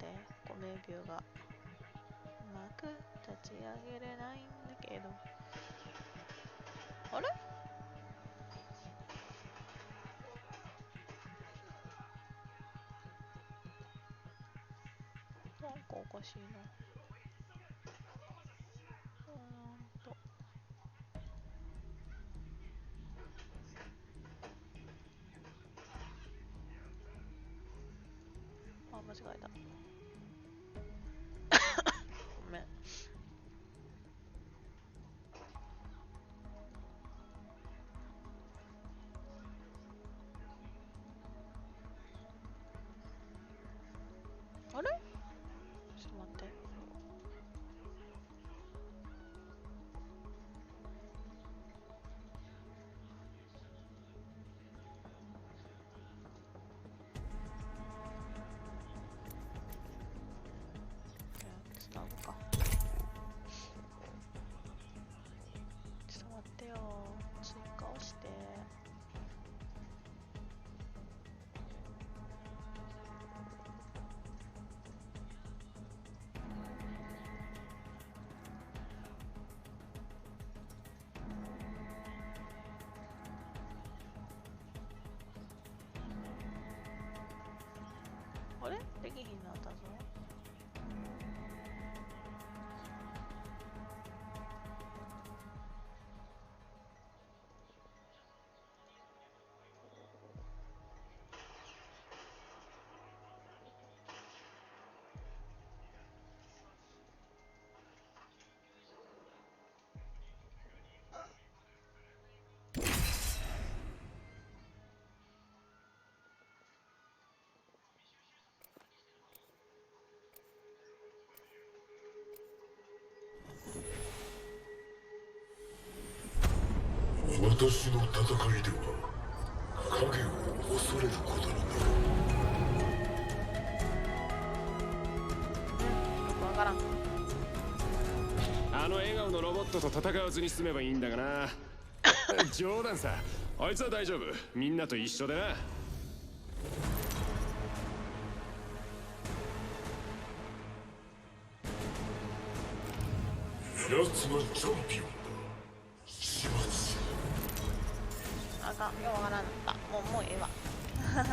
で米ビューがうまく立ち上げれないんだけど。あれ？なんかおかしいな。あ、間違えた。ごめん。あれ？ちょっと待って。スタートか。ちょっと待ってよ。追加をして。あれ？できひんなったぞ。私の戦いでは影を恐れることになる。よくわからん。あの笑顔のロボットと戦わずに済めばいいんだがな。冗談さ。あいつは大丈夫。みんなと一緒でな。奴はチャンピオンだ。始末。あかん。ようわからんかった。もうええわ。待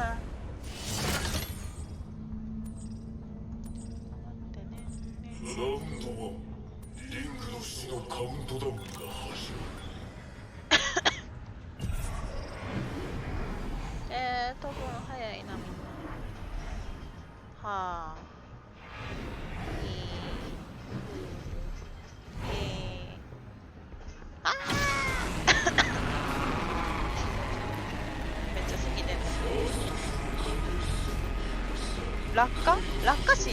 ってね。ラウンド1、リングの死のカウントダウンが始まる。多分早いなみんな。はあ。あーめっちゃ好きで。落下死。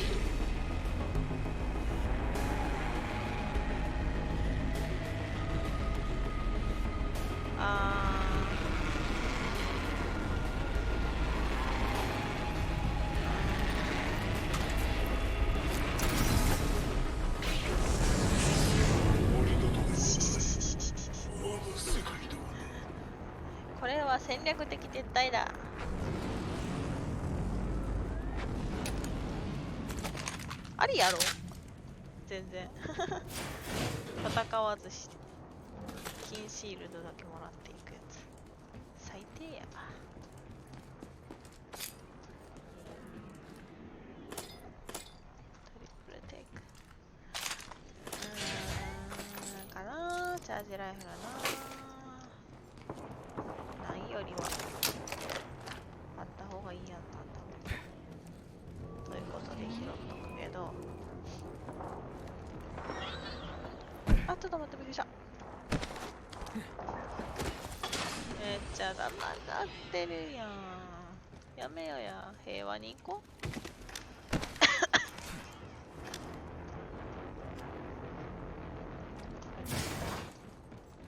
これは戦略的撤退だ。ありやろ全然。戦わずして金シールドだけもらっていくやつ最低やわ。トリプルテイクかな。チャージライフルな。ないよりはあった方がいいやんなということで拾っとくけど。あ、ちょっと待って、びっくりした。めっちゃダメになってるやん。やめよや。平和に行こう。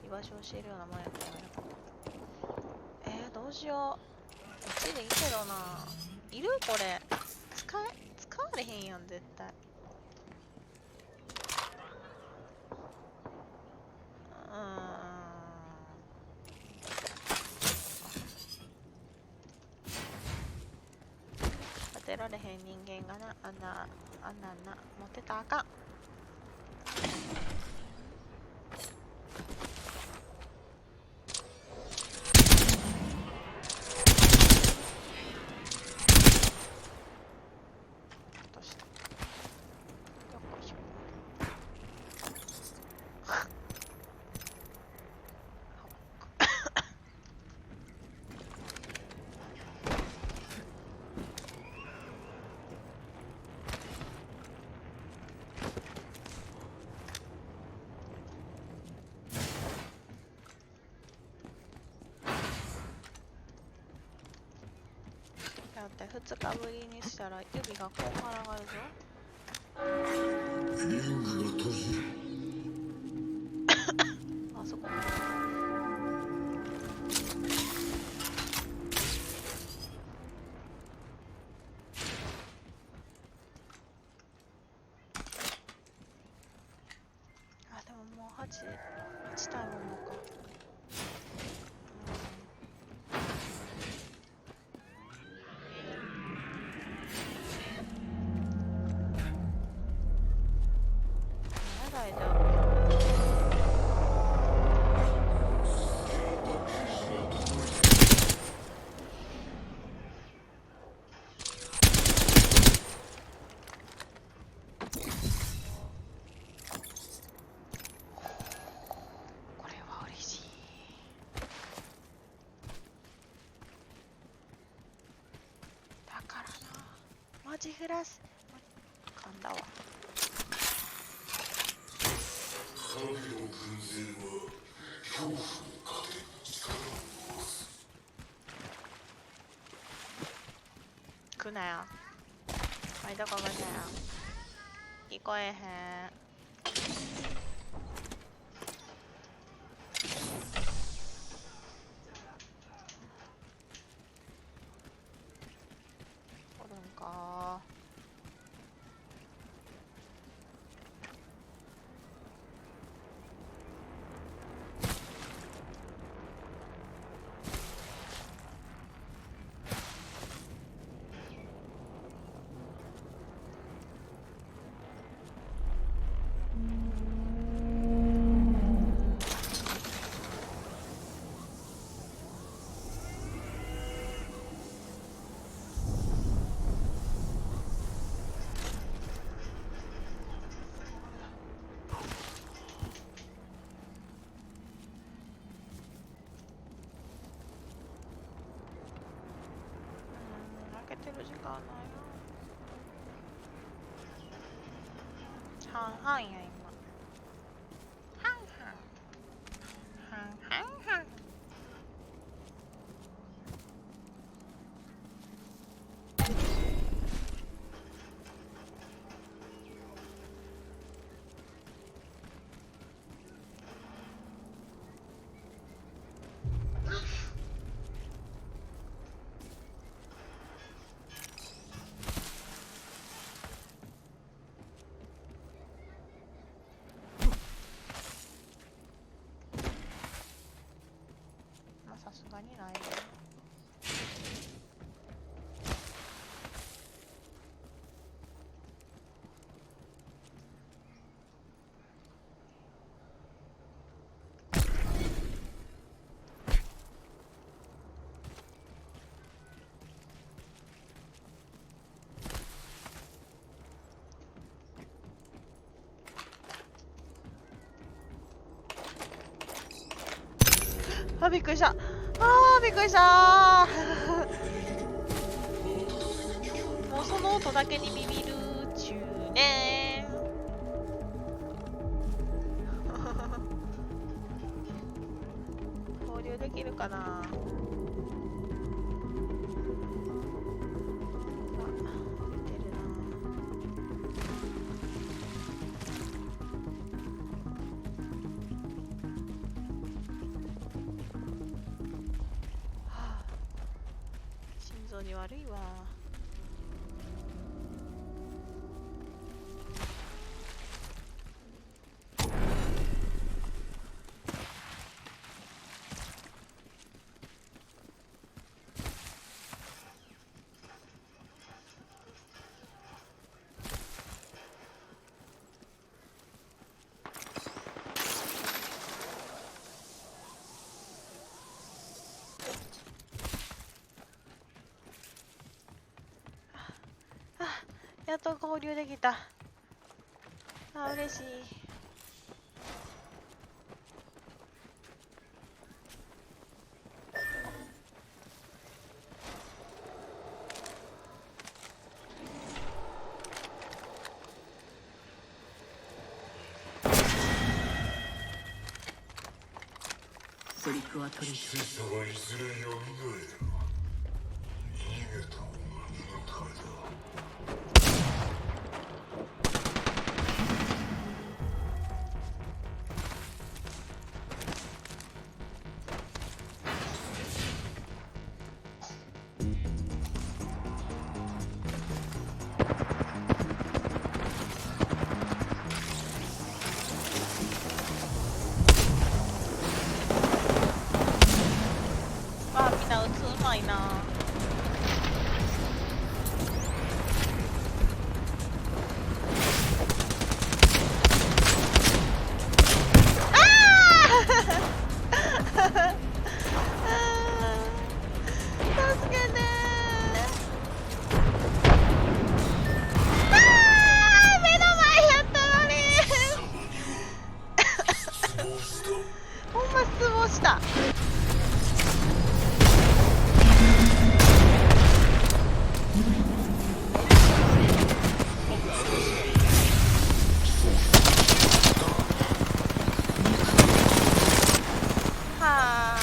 居場所教えるようなもんやったらやめよう。どうしよう。こっちでいいけどな。いるこれ。使われへんやん、絶対。当てらられへん人間がな、あんなんな持ってたらあかん。落とした。よっこいしょ。だって2日ぶりにしたら指がこうからがるぞ。リングが閉じる。あそこ。あ、でももう8体もんのか。大丈夫。これは嬉しい。だからな、マジフラス噛んだわ。影の軍勢は恐怖の糧に力を回す。来なよ。おい、どこがだよ。聞こえへん。おるんか。開けてる時間ないな。半々や今。半々。半々。まあさすがにないね。あ、びっくりした。びっくりしたもうその音だけにビビるっちゅうね放流できるかな。出てるな。心臓に悪いわ。やっと合流できた。あ、嬉しい。トリックはトリッ死者はいずれよみがえる。逃げた方が逃げたいだ。わあ、みんな撃つうまいな。助けて目の前やったのにほんま失望した。はあ、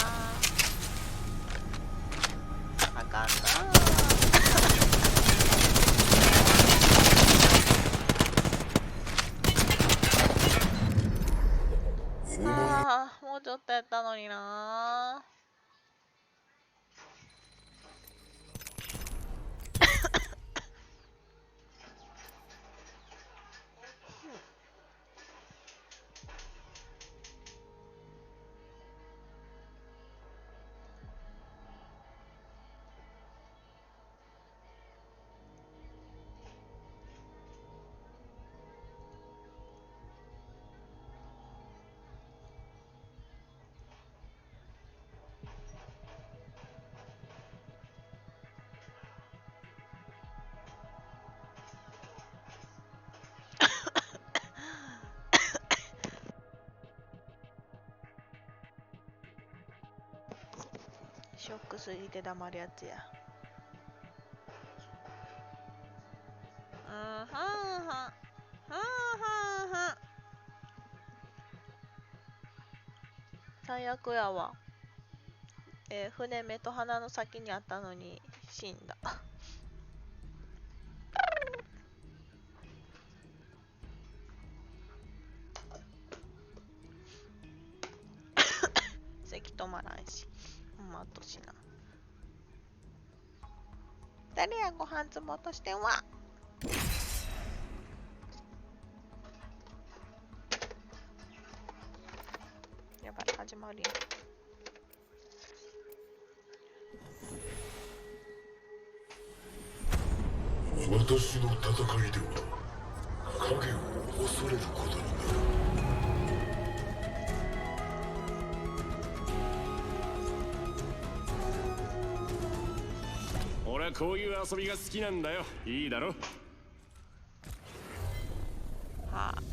あかんな。ああ、もうちょっとやったのにな。ショックすぎて黙るやつや。はんはんはんはんはん。最悪やわ。船目と鼻の先にあったのに死んだ。咳止まらんし。まっとしな。誰やご飯積もうとしてんわ。やばい、始まるやん。私の戦いでは影を恐れることになる。俺はこういう遊びが好きなんだよ。いいだろ。はあ。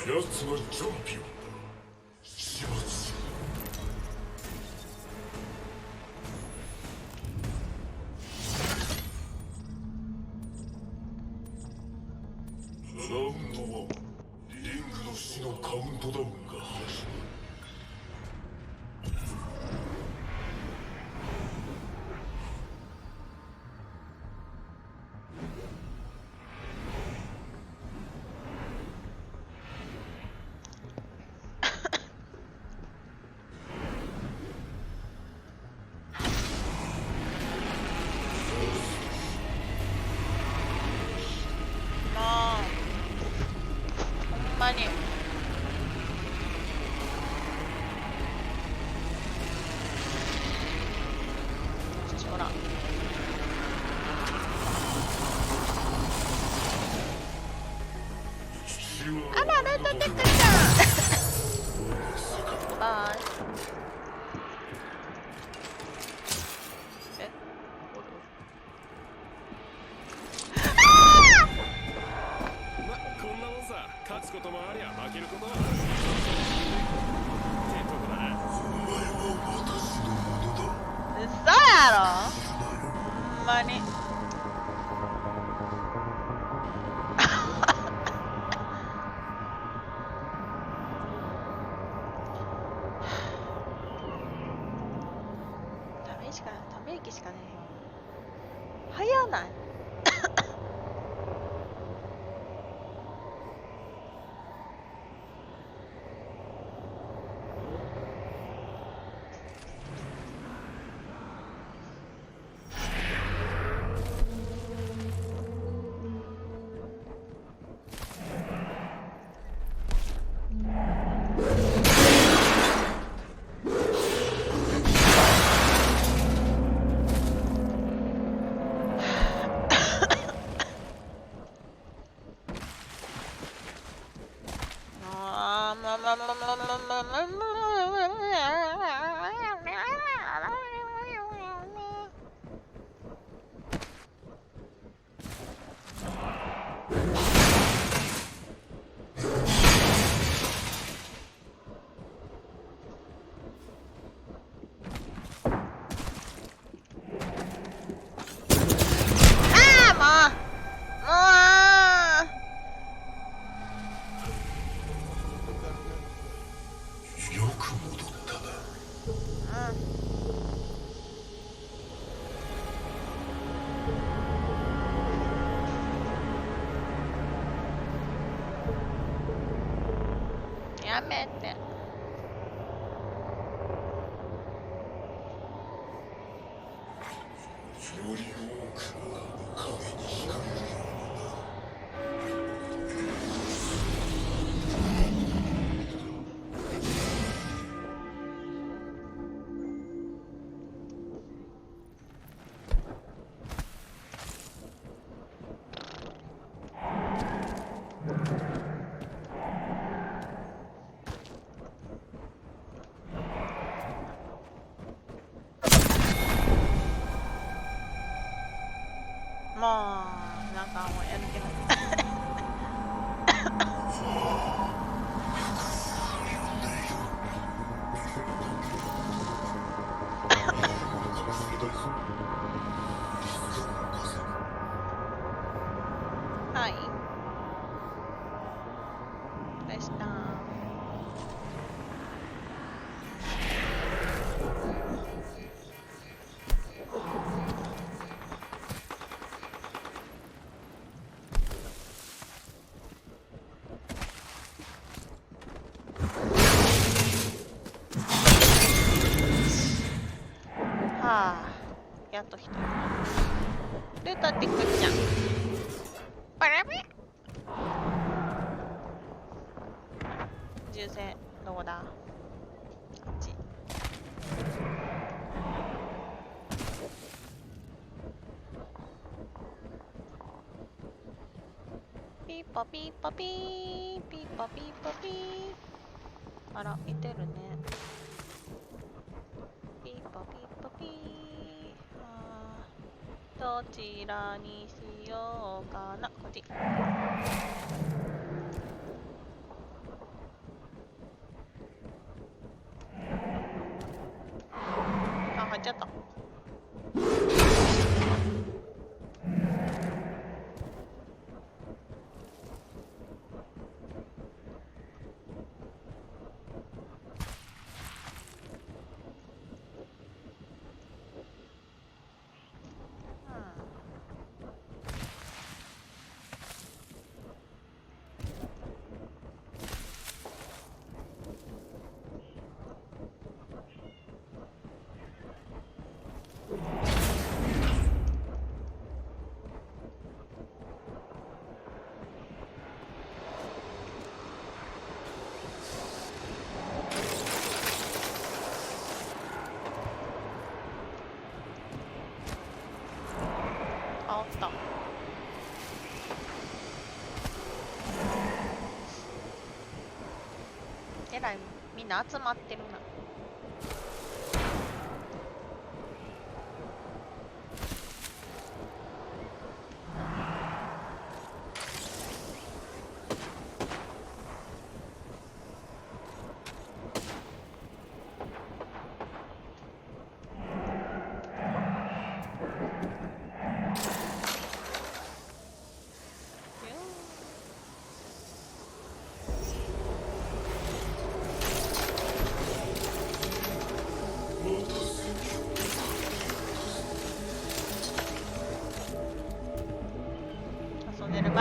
奴はチャンピオンだ。始末しろ。ラウンド1、リングの死のカウントダウンが始まる。ほんまにほんまにため息しかねえよ。早ない？よく戻ったな。やめて。より多くが影に惹かれるよもうなんかもうやる気ないはいでした。はあ、やっと一人。ルートってくっちゃん。パラメ。銃声どこだ？こっち。ピーポピーポピーピーポピーポピー。あら、いてるね。ピーポピーポピー。どちらにしようかな。こっち。あ、入っちゃった。あ、おった。えらい、みんな集まってるな。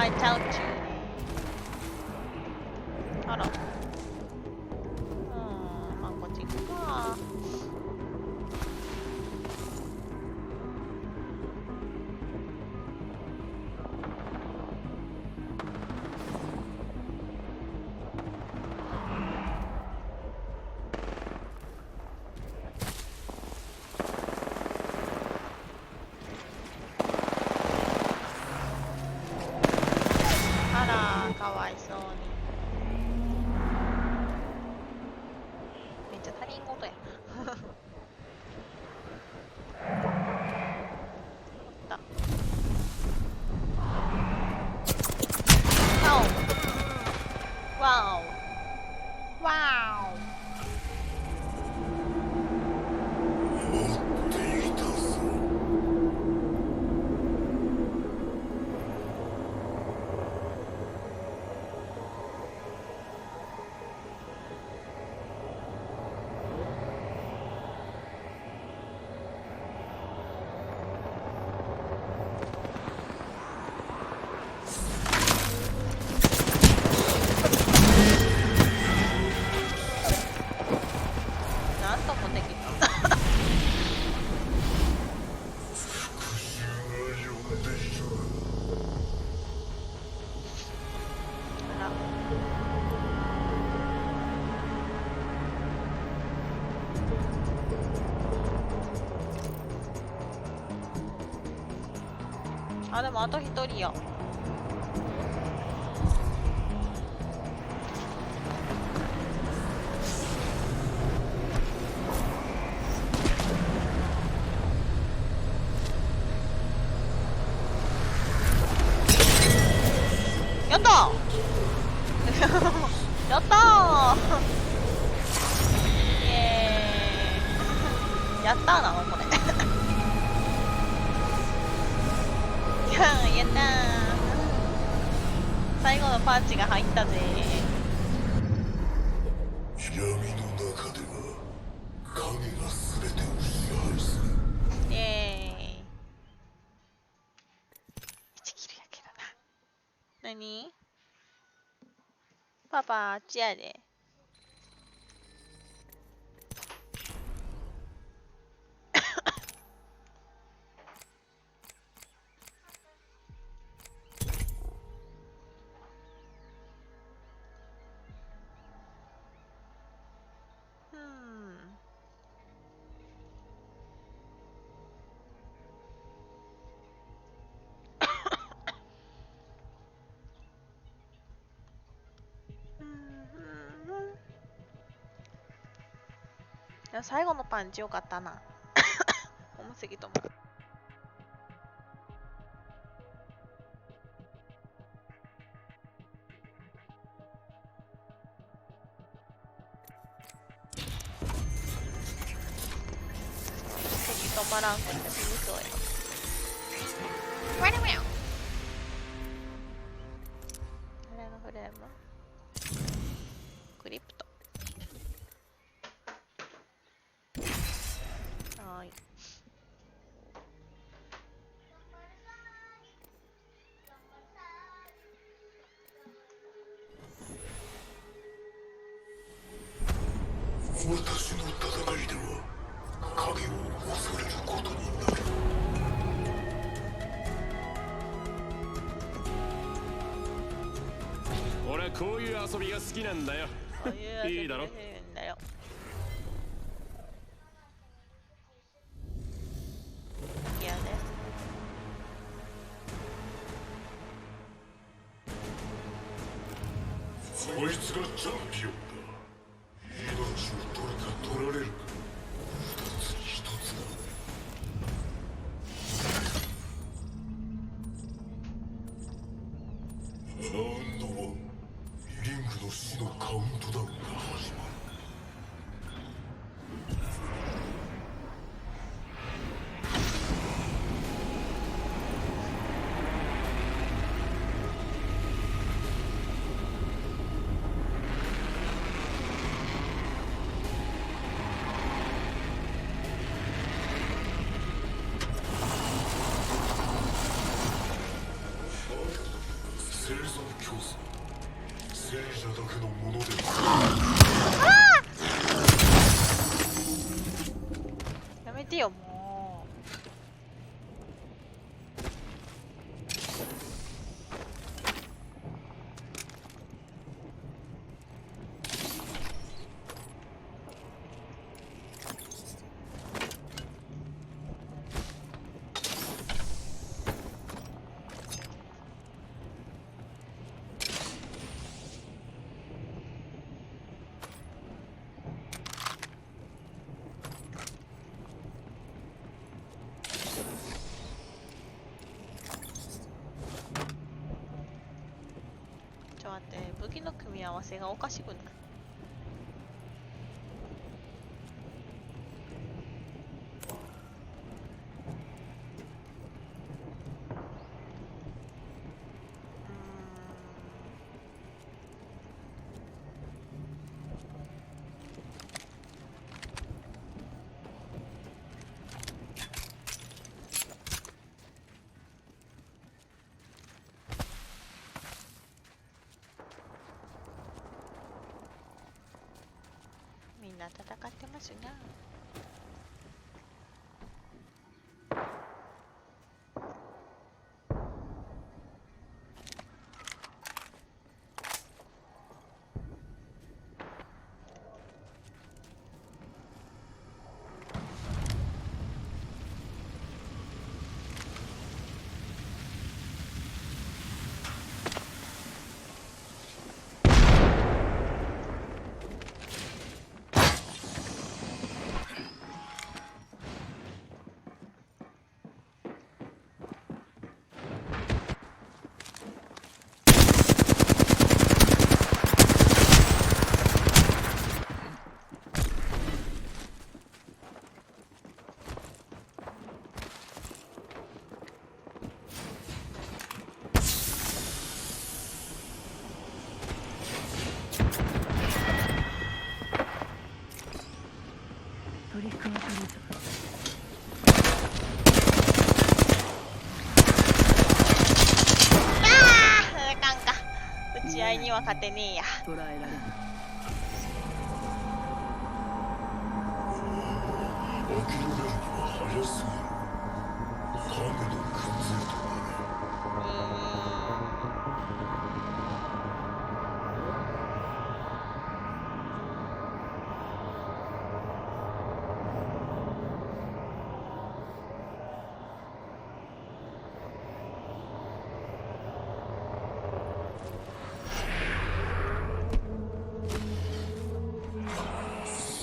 えちゃうっちゅうね。あら。まあこっち行くか。あら、かわいそうに。めっちゃ他人事や。おった。わお。わお。待っていたぞ。なんともできた。復讐が呼んでいる。あら。あ、でもあと一人や。やったーやったーイエーイ。やったーなのこれ。いやー、やったー。最後のパンチが入ったぜ闇の中では影が全てを支配する。ー。イエーイ。1キルやけどな。何パパ、あっちやで。いや最後のパンチよかったな。重すぎとも。敵止まらんくて死にそうや。わらわら。あれのフレーム。クリプト。はーい。私の戦いでは影を恐れることになる。俺はこういう遊びが好きなんだよ。こういう遊びいいだろがするんだよ。いやね。そいつがチャンピオンだ。命を取るか取られるか、二つに一つだ。ラウンド1、リングの死のカウントダウンが始まる。だけのものでやめてよもう。ちょっと待って、武器の組み合わせがおかしくない？みんな戦ってますな。トリックはトリート。あかんか。打ち合いには勝てねえや。捕らえられない。諦めるには早すぎる。影の訓ぜとは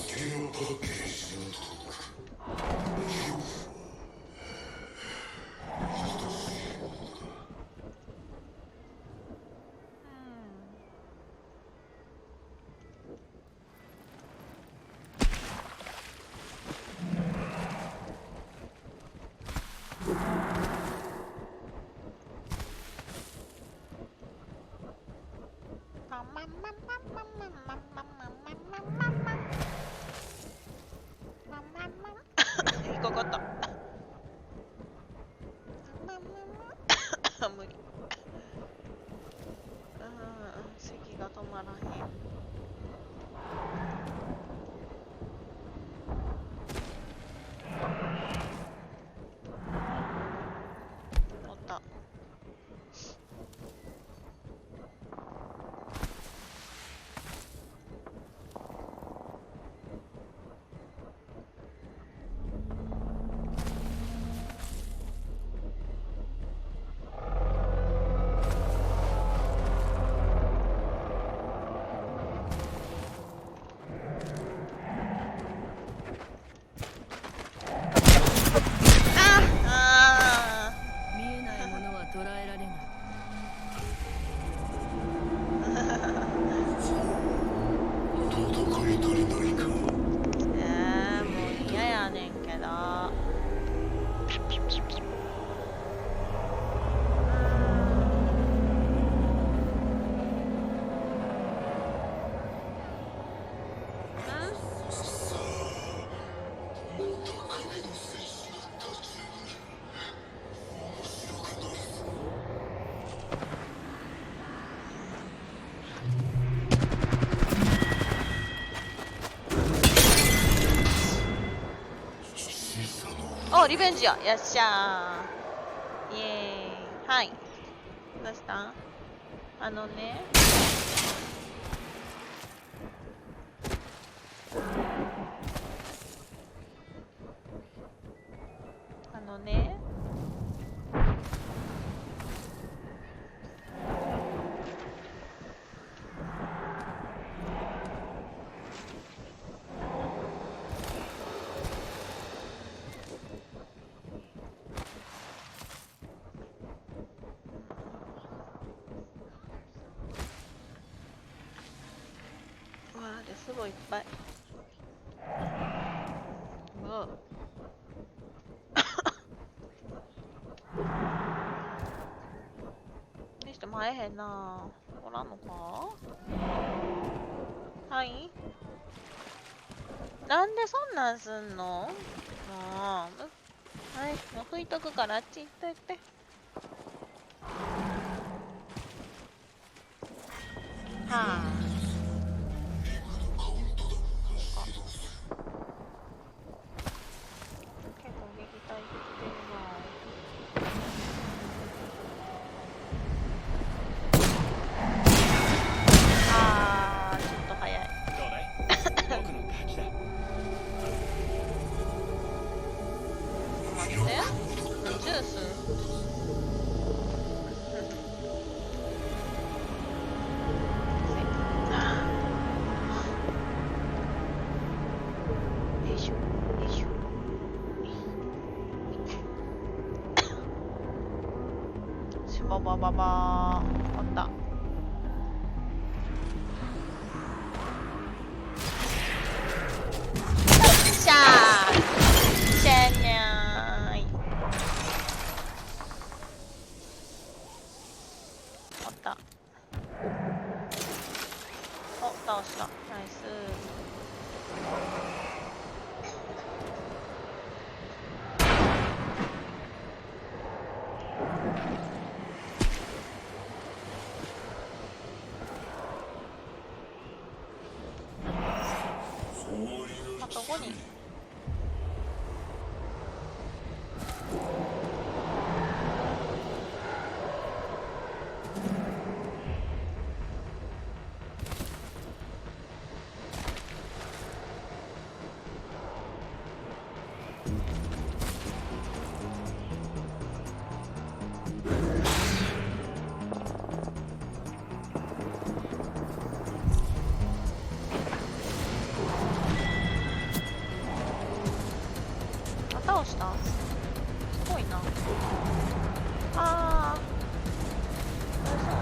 テラパーケージのトーク。引っかかった。無理。咳が止まらへん。おった。お、リベンジや。よっしゃー。イエーイ。はい。どうしたあのね。あのね。うわー、ですごいいっぱい。うわにしても会えへんな。おらんのか。はい。なんでそんなんすんのもう。はい、もう拭いとくからあっち行っといて。はあ。結構撃退できてるな。あー、ちょっと早い。どうだい僕の勝ちだ。待って。ジュースよいしょ、よいしょ。シュババババー。あった。シャーシェーニャーイ。あった。お、倒した。ナイス。あと5人。あ、倒したすごいな。あー。大丈夫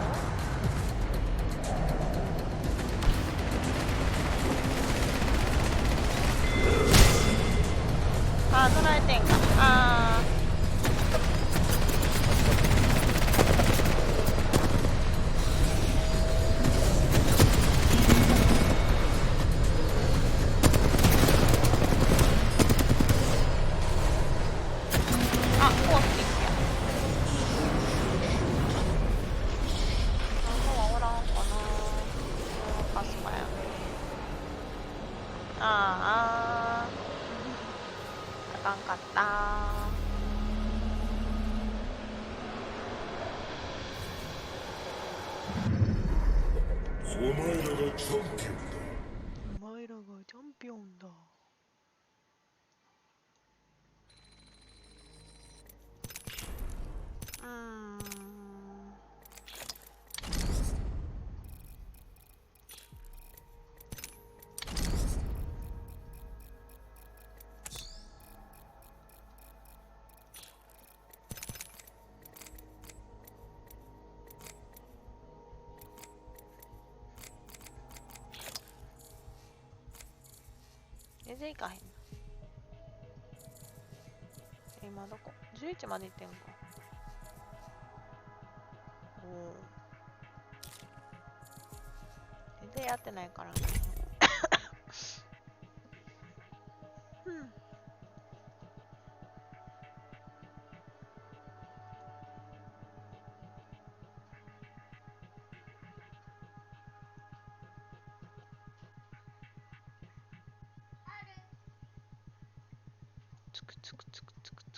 あー、取られてんか。あー。あ、コースキックや。あ、もうおらんかな。パスパや。あー。あかんかったお前らがチャンピオンだ。お前らがチャンピオンだ。うーん。全然いかへん。今どこ ?11 まで行ってんか。おお。全然やってないからね。うん。つくつくつくつく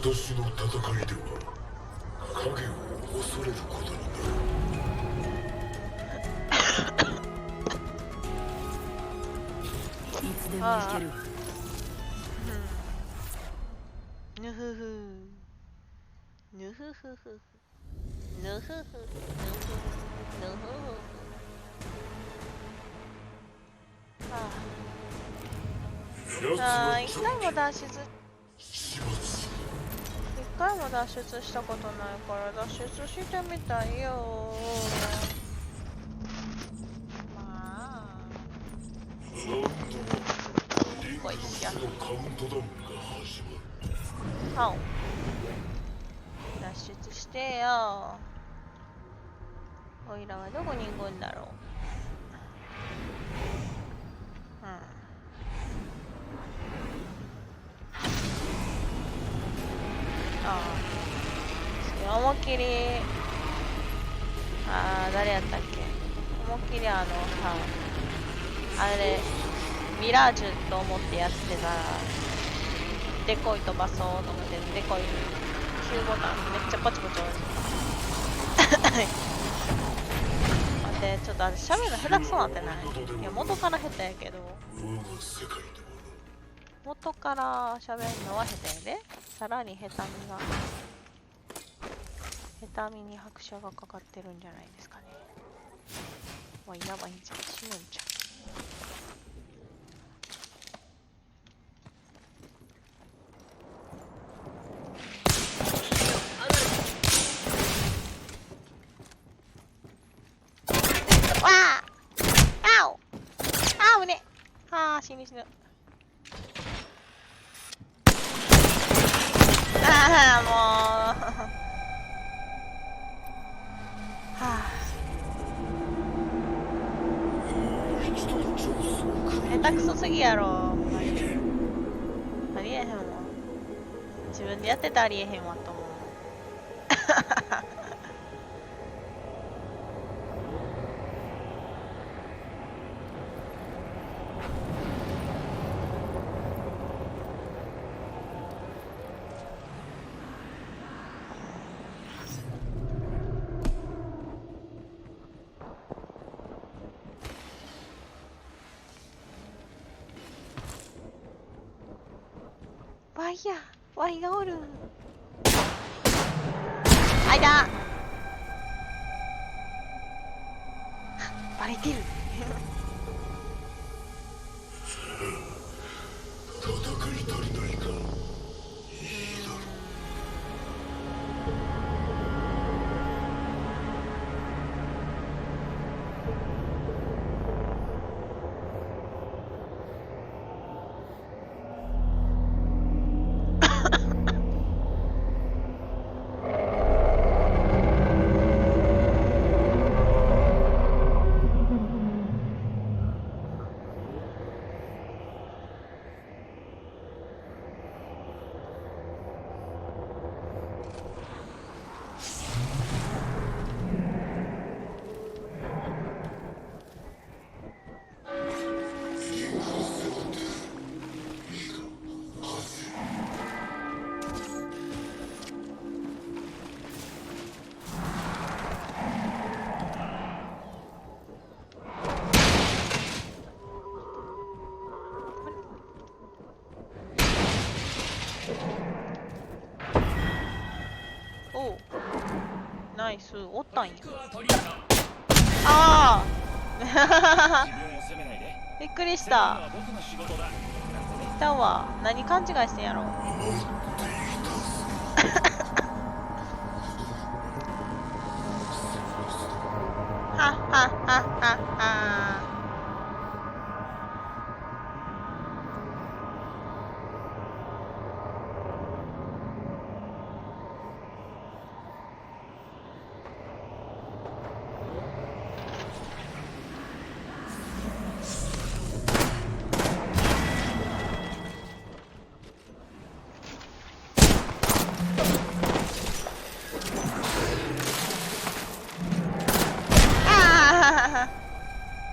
私の戦いでは影を恐れることになる。いつでも行けるわ。ぬふふぬふふふぬふふぬふふぬふふ一回も脱出始末一回も脱出したことないから脱出してみたいよ。まあ何度もリンクスのカウントダウンが始まる。はお脱出してよ。おいらはどこに行くんだろう。思いっきり誰やったっけ、思いっきりあれミラージュと思ってやってたらデコイ飛ばそうと思ってデコイ9ボタンめっちゃパチパチ押して待って、ちょっと喋るの下手くそなってない？いや元から下手やけど元から喋るのは下手やで。さらに下手みに拍車がかかってるんじゃないですかね。わ、やばいんじゃん、死ぬんじゃん。死ぬ死ぬ。もう下手くそすぎやろ。ありえへんわ。自分でやってたらありえへんわと思う。わいや、わいがおる。あいだ。バレてる。戦い足りないか。おう、ナイス、おったんや。ああびっくりした。いたわ。何勘違いしてんやろ。はっはっはっはっは。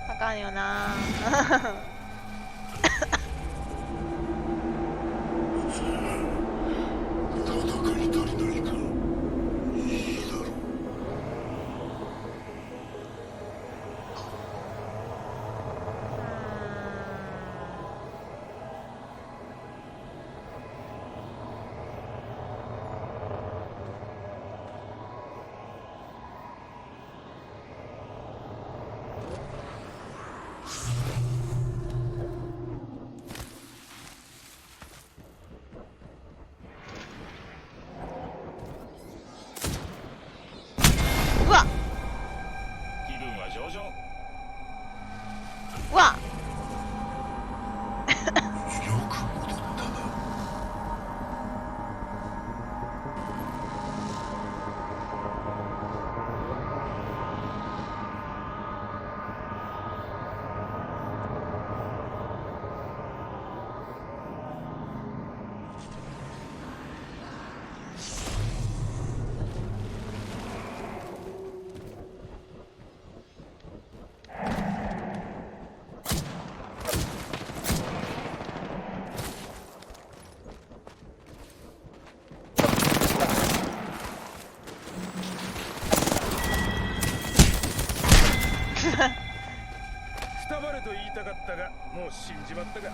あかんよな。戦場。うわよく戻ったな。くたばれと言いたかったが、もう死んじまったか。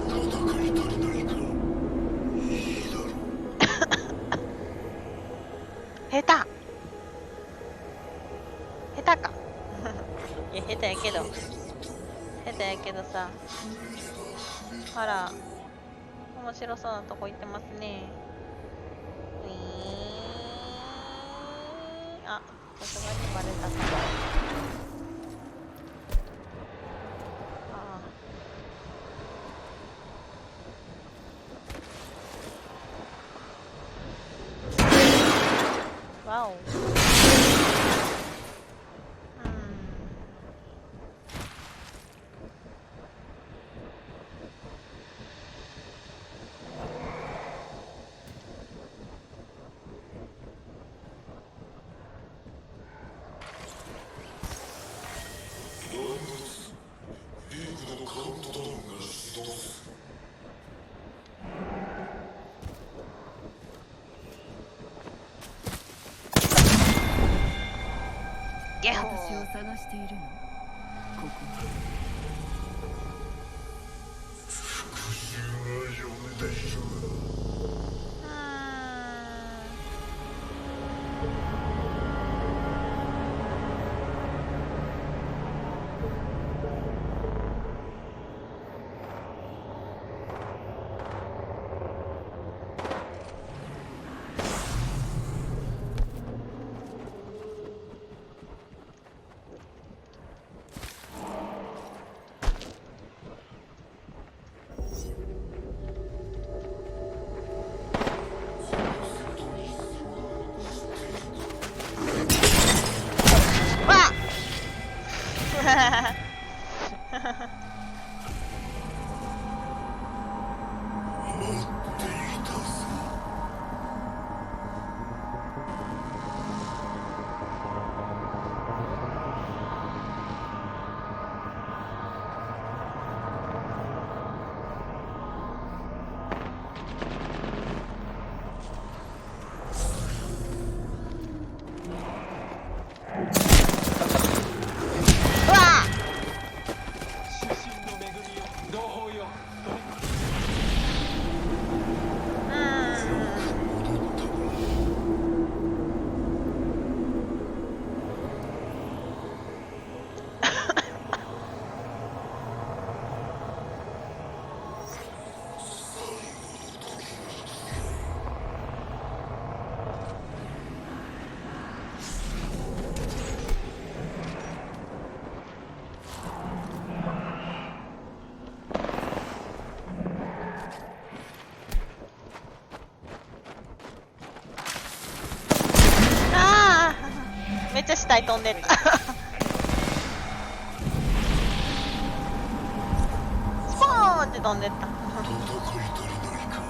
戦い足りないか。いいだろう。下手下手かいや下手やけど下手やけどさ、あら面白そうなとこ行ってますね。あ、さすがにバレたか。わお。リーグのカウントダウンが始動する。ゲホ私を探しているの。ここ復讐が呼んでいるが。めっちゃ下に飛んでったスポーンって飛んでった戦い足りないか。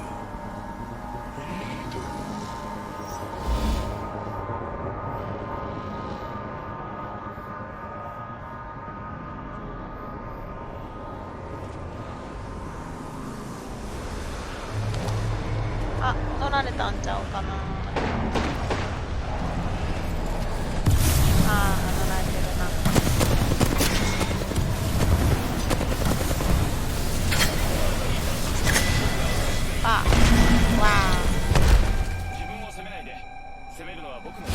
あ、取られたんちゃうかな。あー、取られてるな。あ、わ自分を責めないで。責めるのは僕の。ー。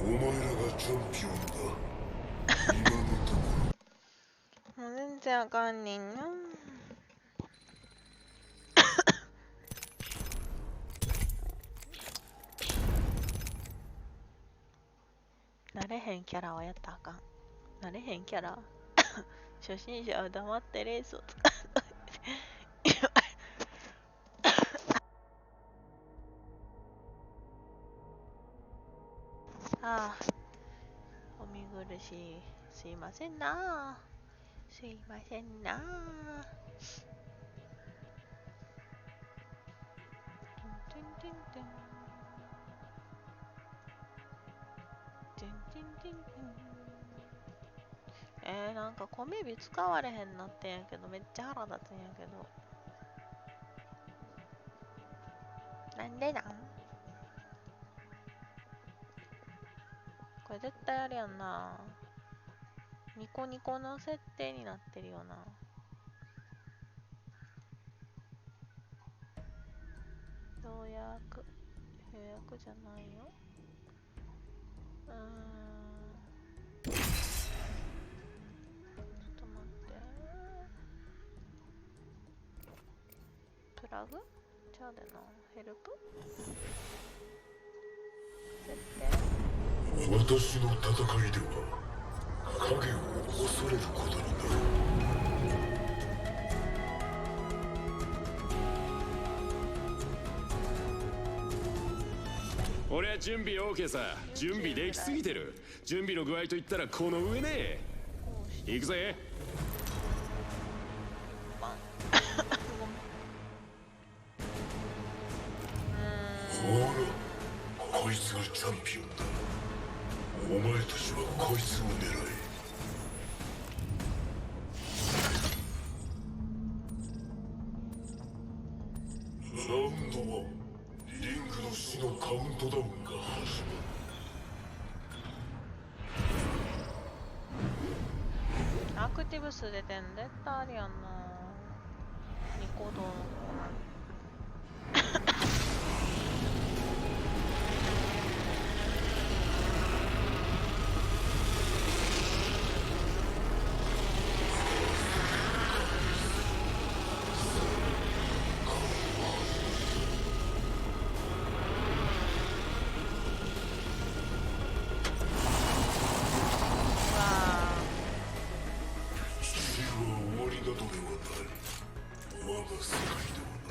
前らがチャンピオンだ。今のところもう全然あかんねんな。なれへんキャラはやったらあかん。なれへんキャラ初心者は黙ってレースを使う。ああ、お見苦しい。すいませんな。すいませんな。てんてんてん。てんてんてんてん。なんか米火使われへんなってんやけど、めっちゃ腹立つんやけど。なんでなん？これ絶対あれやんな。ニコニコの設定になってるよな。予約じゃないよ。ちょっと待って。プラグじゃあでな。ヘルプ設定。私の戦いでは影を恐れることになる。俺は準備 OK さ。準備できすぎてる。準備の具合といったらこの上ね。行くぜ。ほら、こいつがチャンピオンだ。お前たちはこいつを狙え。ラウンド1、リングの死のカウントダウンが始まる。アクティブ数出てん絶対ありやんな。ニコ動の地球は終わりなどではない。我が世界ではな。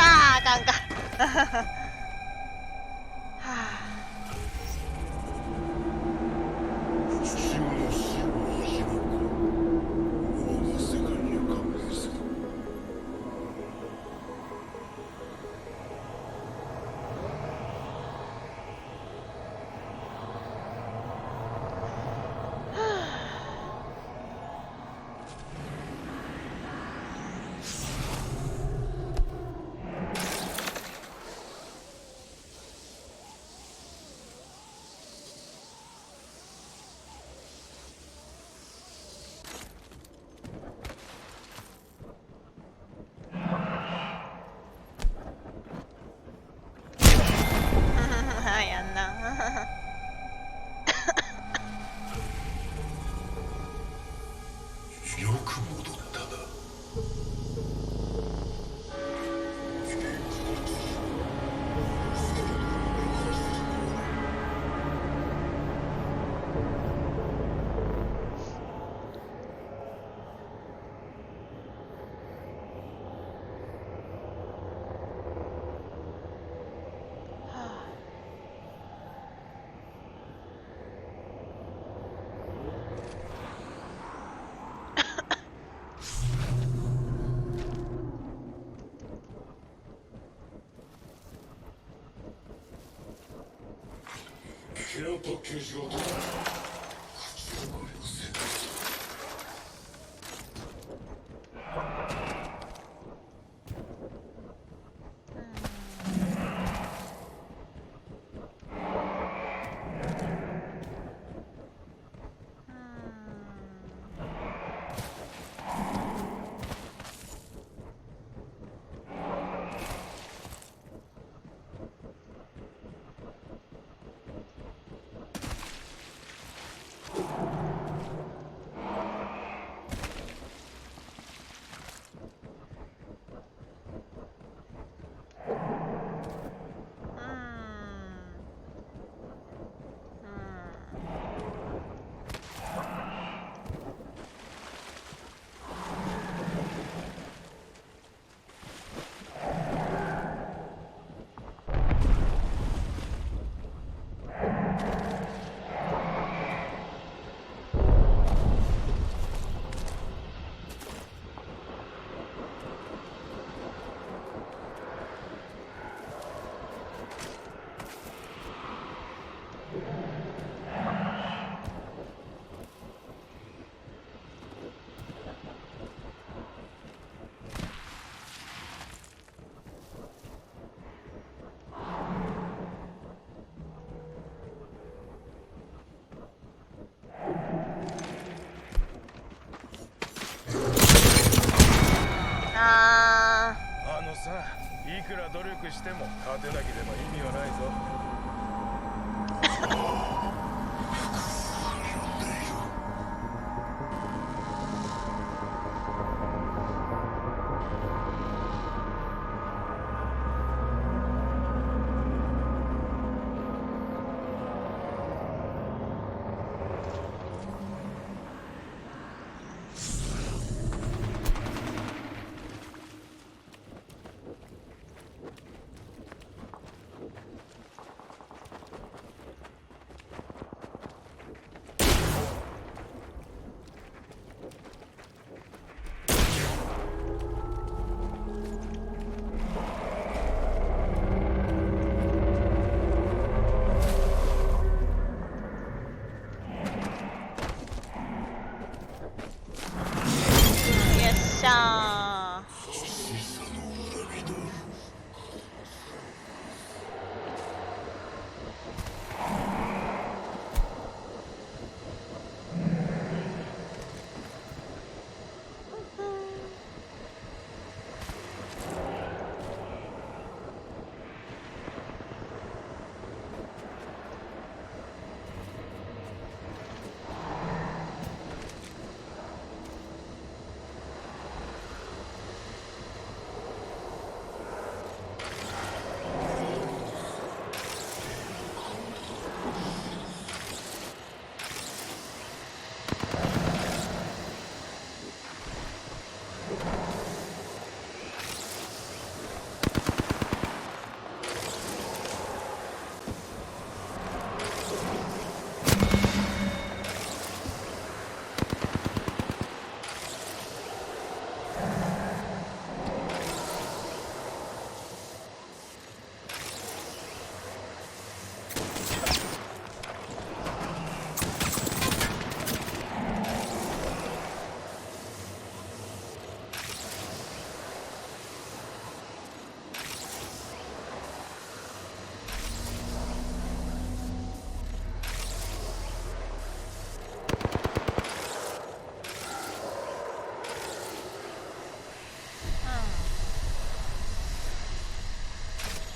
あかんかはあ地球の死を始まるか。我が世界に観念する。特急しろと口をせない。あのさ、いくら努力しても勝てなければ意味はないぞ。よっしゃ小さの恨みだ。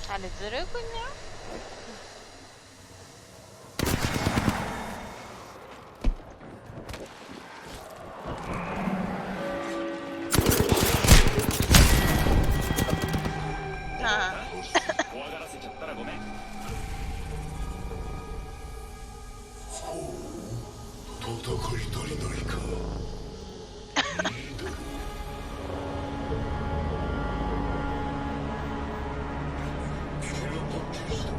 あれずるくね。ああ怖がらせちゃったらごめん。戦い足りないか。いいだろう。君は特急した。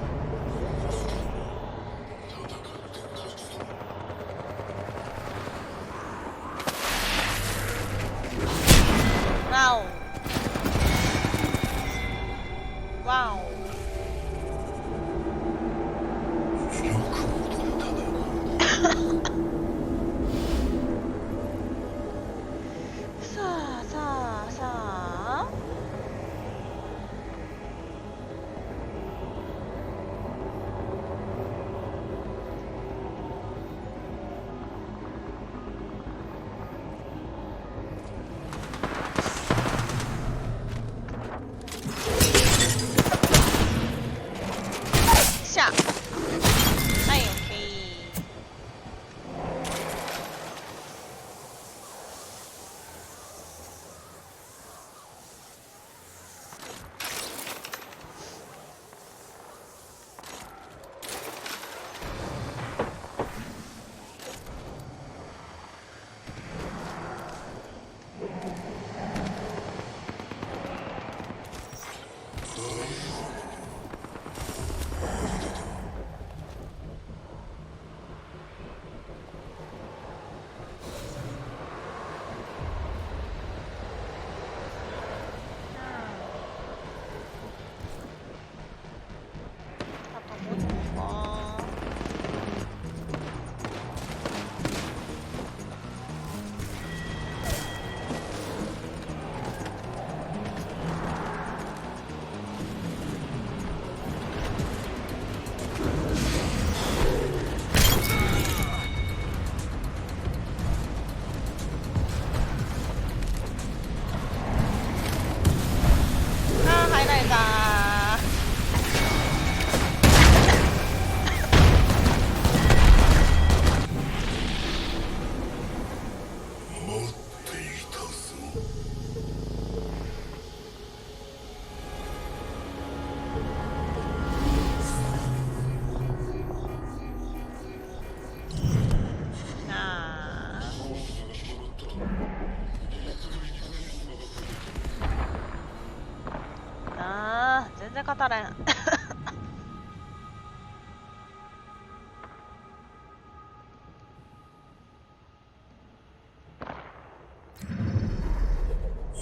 然語れん。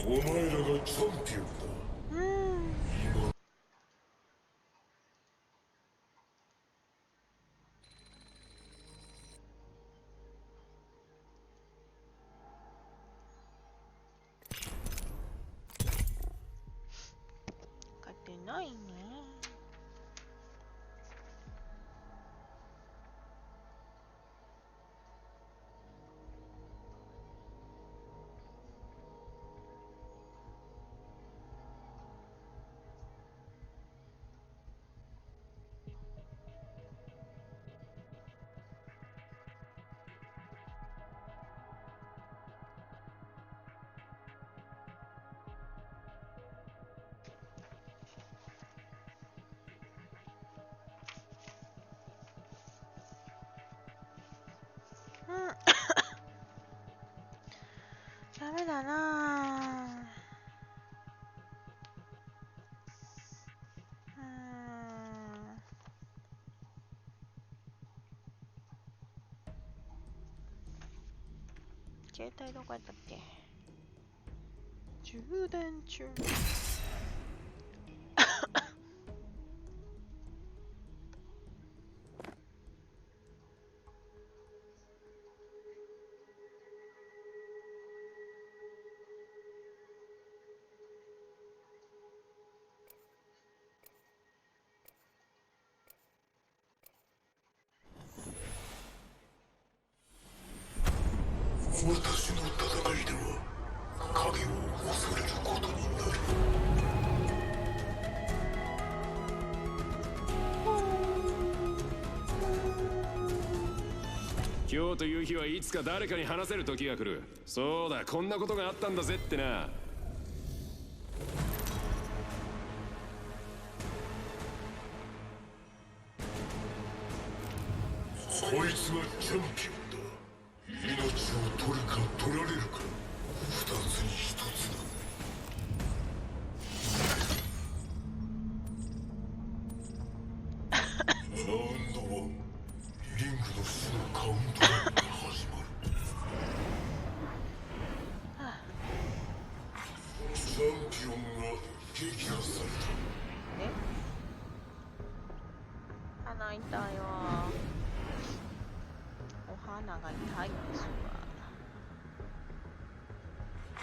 お前らがチャンピオンだ。うん。今勝てないね。うん。ダメだなぁ。携帯どこやったっけ？充電中。私の戦いでは影を恐れることになる。今日という日はいつか誰かに話せる時が来る。そうだ、こんなことがあったんだぜってな。こいつがチャンピオンだ。命を取るか取られるか、二つに一つだ。ラウンド1、リングの死のカウントダウンが始まる。チャンピオンが撃破された。え？鼻痛いわ。お鼻が痛いですわ。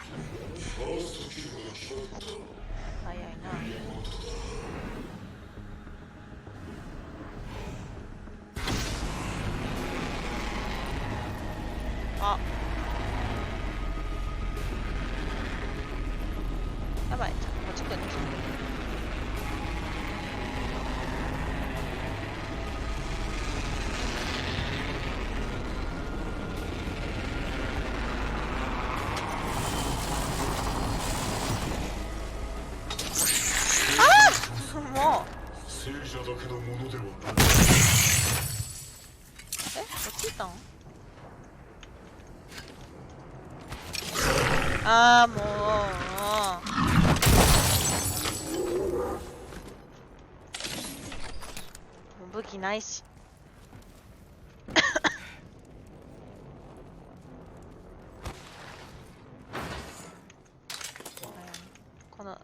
ファーストキルが決まった。早いな。あ、やばい、こっち来るね。もう聖者だけのものではない。落ちたん？ああ、もう武器ないし。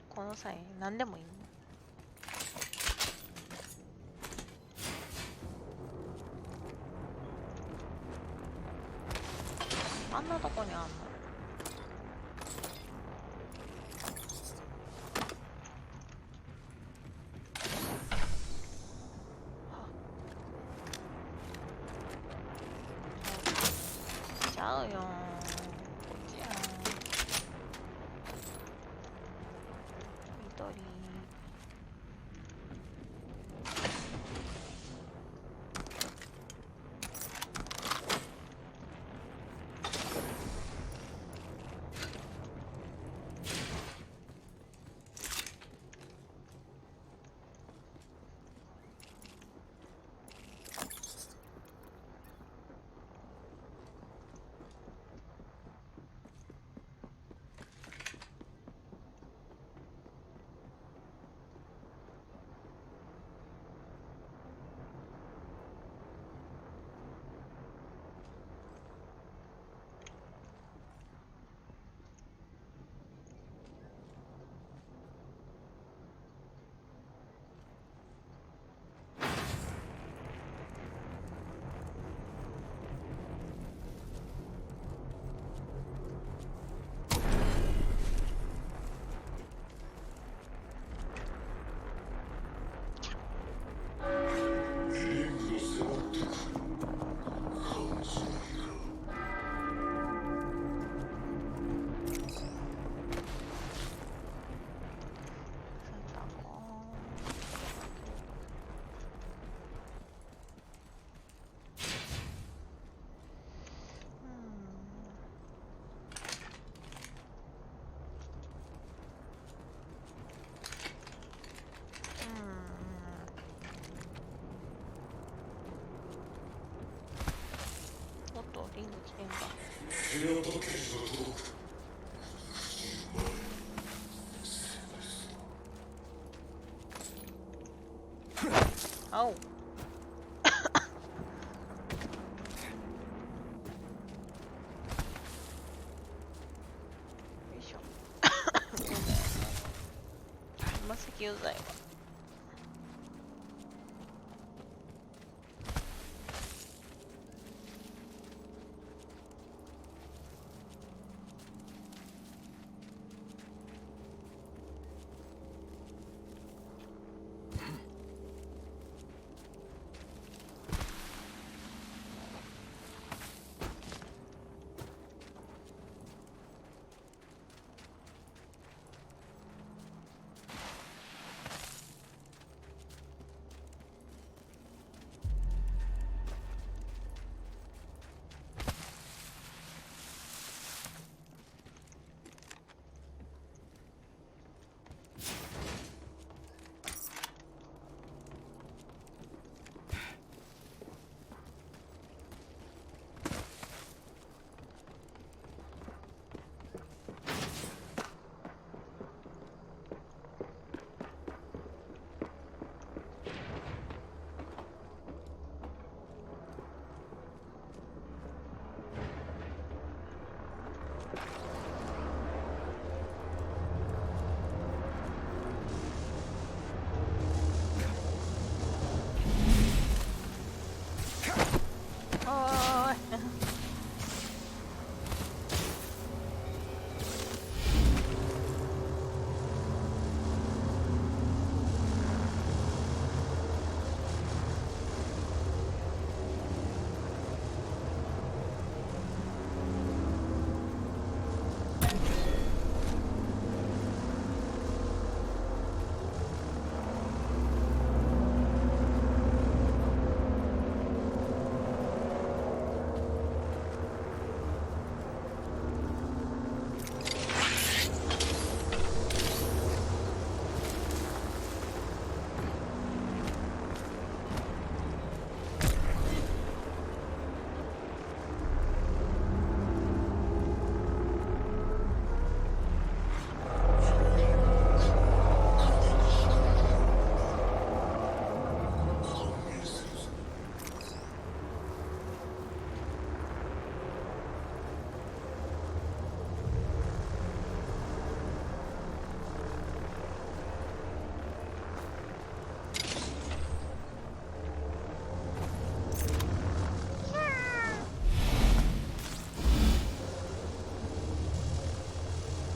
この際何でもいいの？あんなとこにあんの？ちゃうよー。こっちやん。緑。手当たけりが届く。青。よいしょ。ごめん。今石油剤は。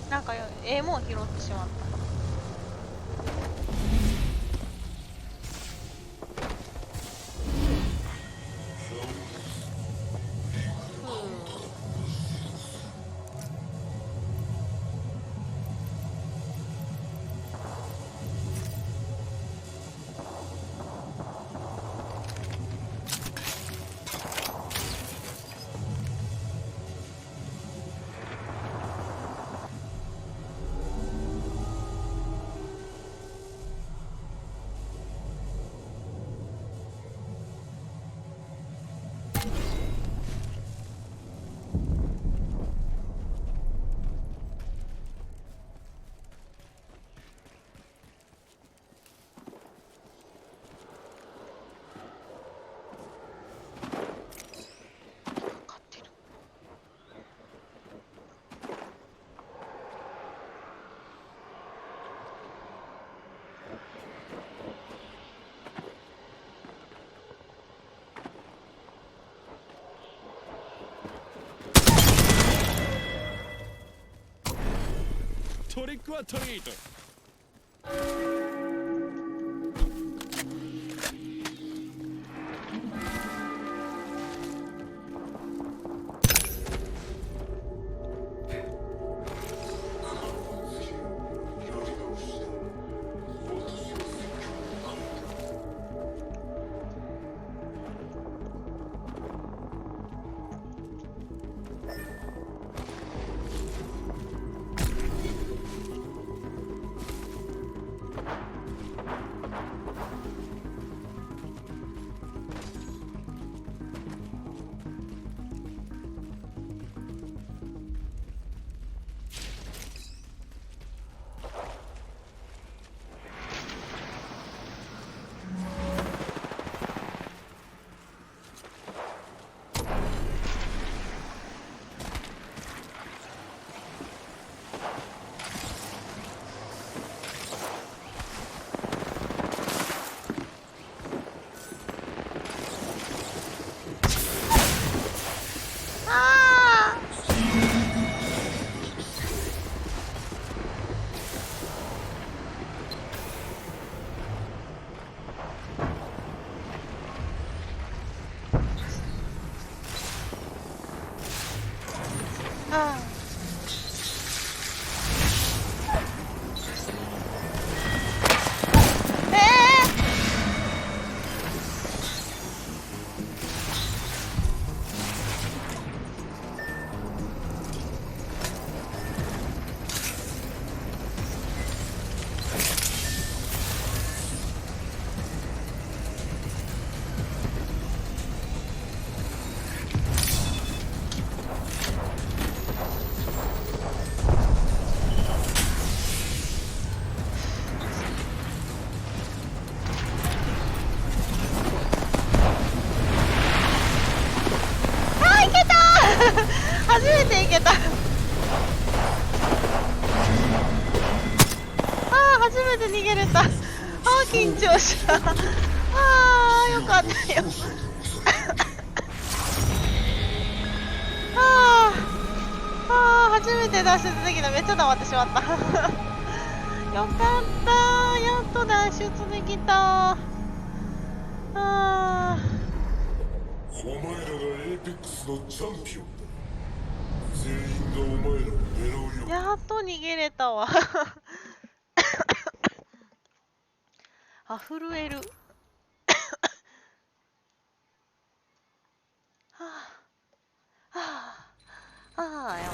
なんかええもん拾ってしまった。トリックはトリート。逃げれた。あー緊張したあーよかったよあーあー初めて脱出できた。めっちゃ黙ってしまったよかったー、やっと脱出できた。あお前らがエーペックスのチャンピオンだ。全員がお前らを狙うよ。ーやっと逃げれたわあ、震えるはあはあはあ、やばい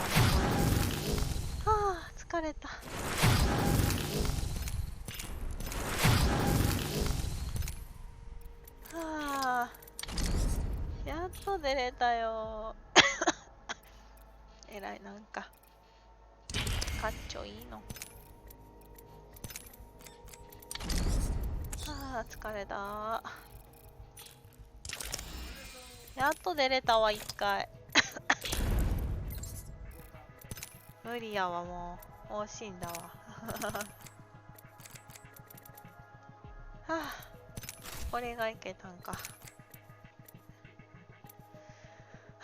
はあ、疲れた。はあ、やっと出れたよえらい、なんかかっちょいいの。はあ、疲れた。やっと出れたわ、一回無理やわ、もう死んだわはあ、これがいけたんか。は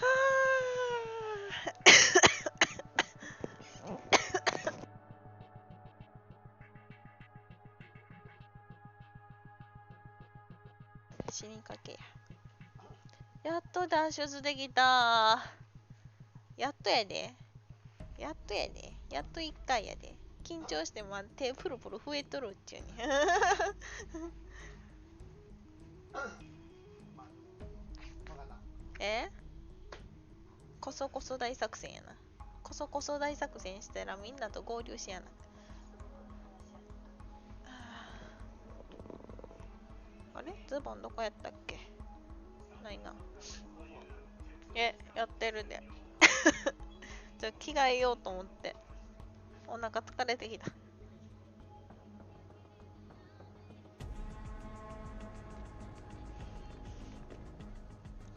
あ死にかけや。やっと脱出できた。やっとやで。やっとやで。やっと1回やで。緊張しても手プルプル増えとるっちゅうにえこそこそ大作戦やな。こそこそ大作戦したらみんなと合流しやな。あれズボンどこやったっけ。ないな。やってるでじゃあ着替えようと思ってお腹疲れてきた。ち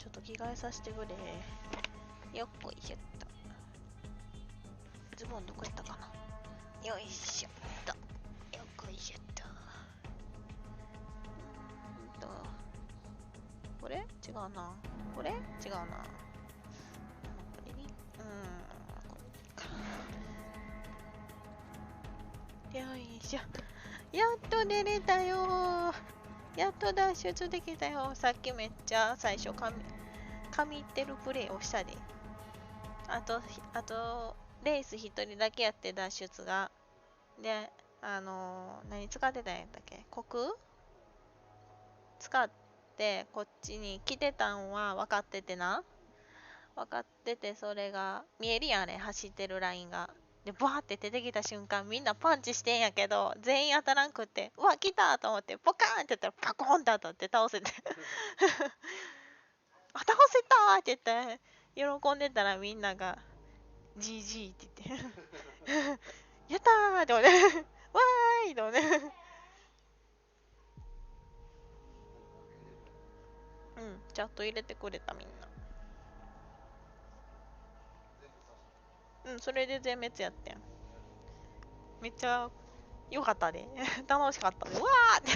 ょっと着替えさせてくれ。よっこいしょっと。ズボンどこやったかな。よいしょっと。よっこいしょっと。これ違うな。これ違うな。これにこれか。よいしょ。やっと出れたよー。やっと脱出できたよ。さっきめっちゃ最初神ってるプレイをしたで。あとレース一人だけやって脱出が。で、何使ってたんやったっけ。虚空使ってこっちに来てたんは分かっててな。分かってて、それが見えるやん、あれ走ってるラインが。でバーって出てきた瞬間みんなパンチしてんやけど全員当たらんくって、うわ来たと思ってポカーンって言ったらパコーンって当たって倒せてあ倒せたって言って喜んでたらみんなが GG って言ってやったーって思ってわーいって思ってうんチャット入れてくれたみんな。うんそれで全滅やってん。めっちゃよかったで楽しかったでわーって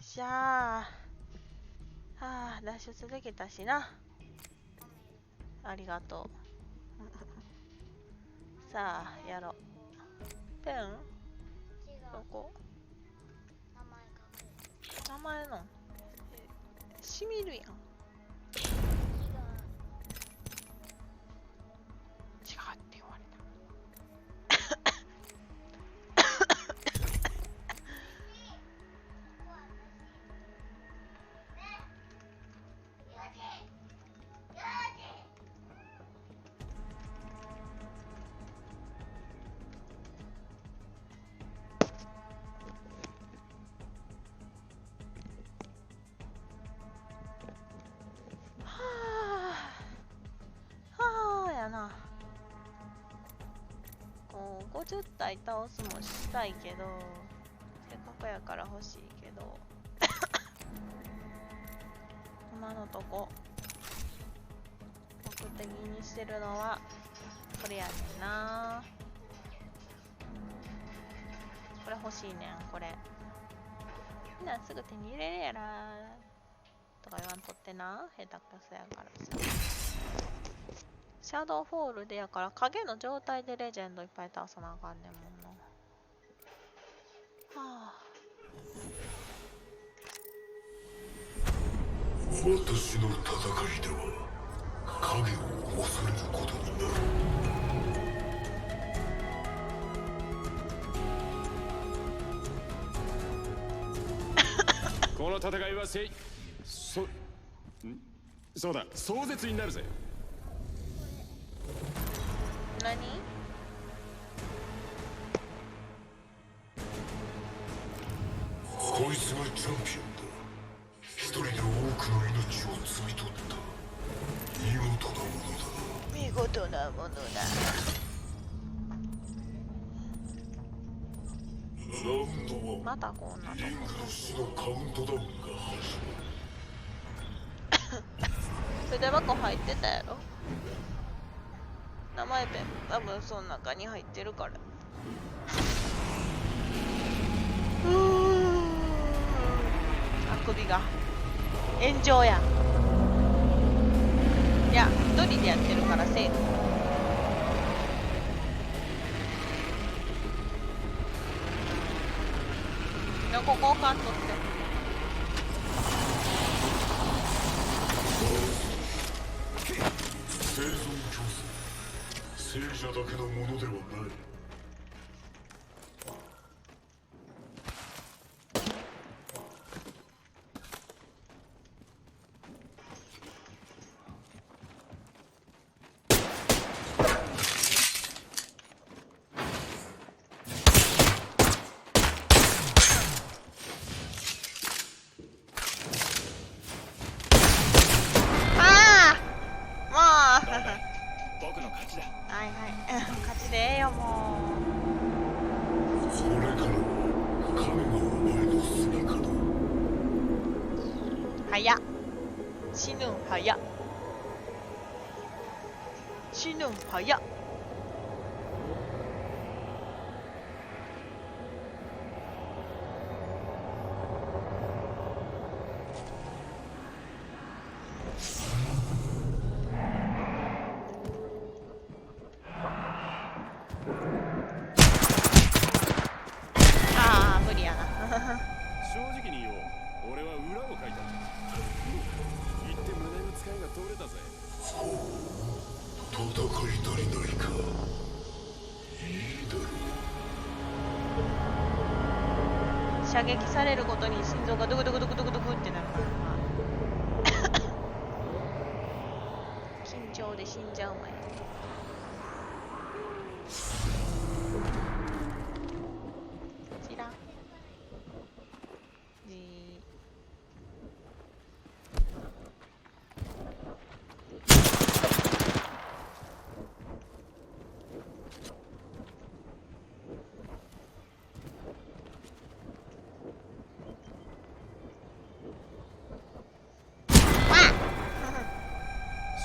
しゃあはあ脱出できたしな。ありがとうさあやろう。ペンどこ名前のしみるやん。違うって言われた。50体倒すもしたいけど、せっかくやから欲しいけど今のとこ目的にしてるのはこれやねんな。これ欲しいねん。これみんなすぐ手に入れるやらとか言わんとってな。下手くそやからさ。シャドウフォールでやから影の状態でレジェンドいっぱい倒さなあかんねんもんな。はあ、私の戦いでは影を恐れることになる。この戦いはそうだ、壮絶になるぜ。何？こいつがチャンピオンだ。一人で多くの命を摘み取った。見事なものだ。見事なものだ。ラウンド1、またこんなとリングの死のカウントダウンが始まる。筆箱入ってたやろ。名前ペン多分その中に入ってるから。あくびが炎上や。いや一人でやってるからセーフ。ここ交換取って。生存競争、聖者だけのものではない。僕の勝ちだ。はいはい勝ちでええよもこれからは神がお前の住みかだ。う。早っ。死ぬん早っ。死ぬん早っ。ああ無理やな正直に言おう。俺は裏を書いたんだ。言って胸の使いが取れたぜ。戦い足りないか。いいだろう。射撃されるごとに心臓がドクドクドクドクドクってなるからな緊張で死んじゃうまい。こちら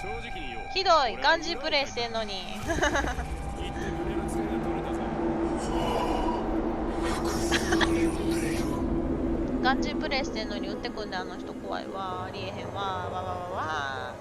正直に言おう。ひどい。ガンジープレイしてんのに言って胸の使いが取れたぜ。ガンジープレイしてんのに撃ってくんであの人怖いわ。ありえへんわ。わわわわ。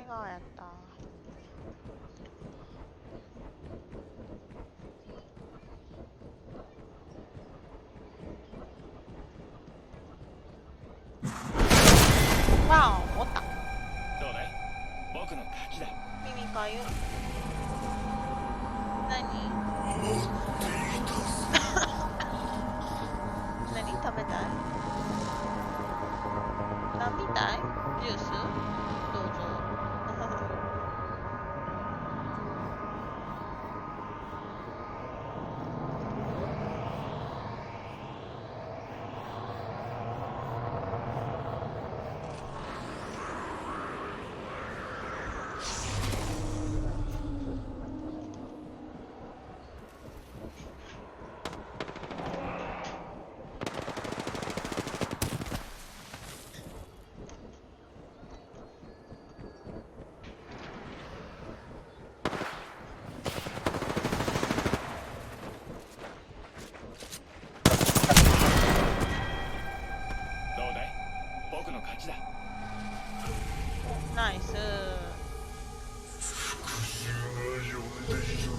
対側やった。わお、おった。どうだい？僕の勝ちだ。耳かゆ。何？何食べたい？何みたい？ジュース？どうぞ。どうだい？僕の勝ちだ。ナイス。復讐が呼んでいる。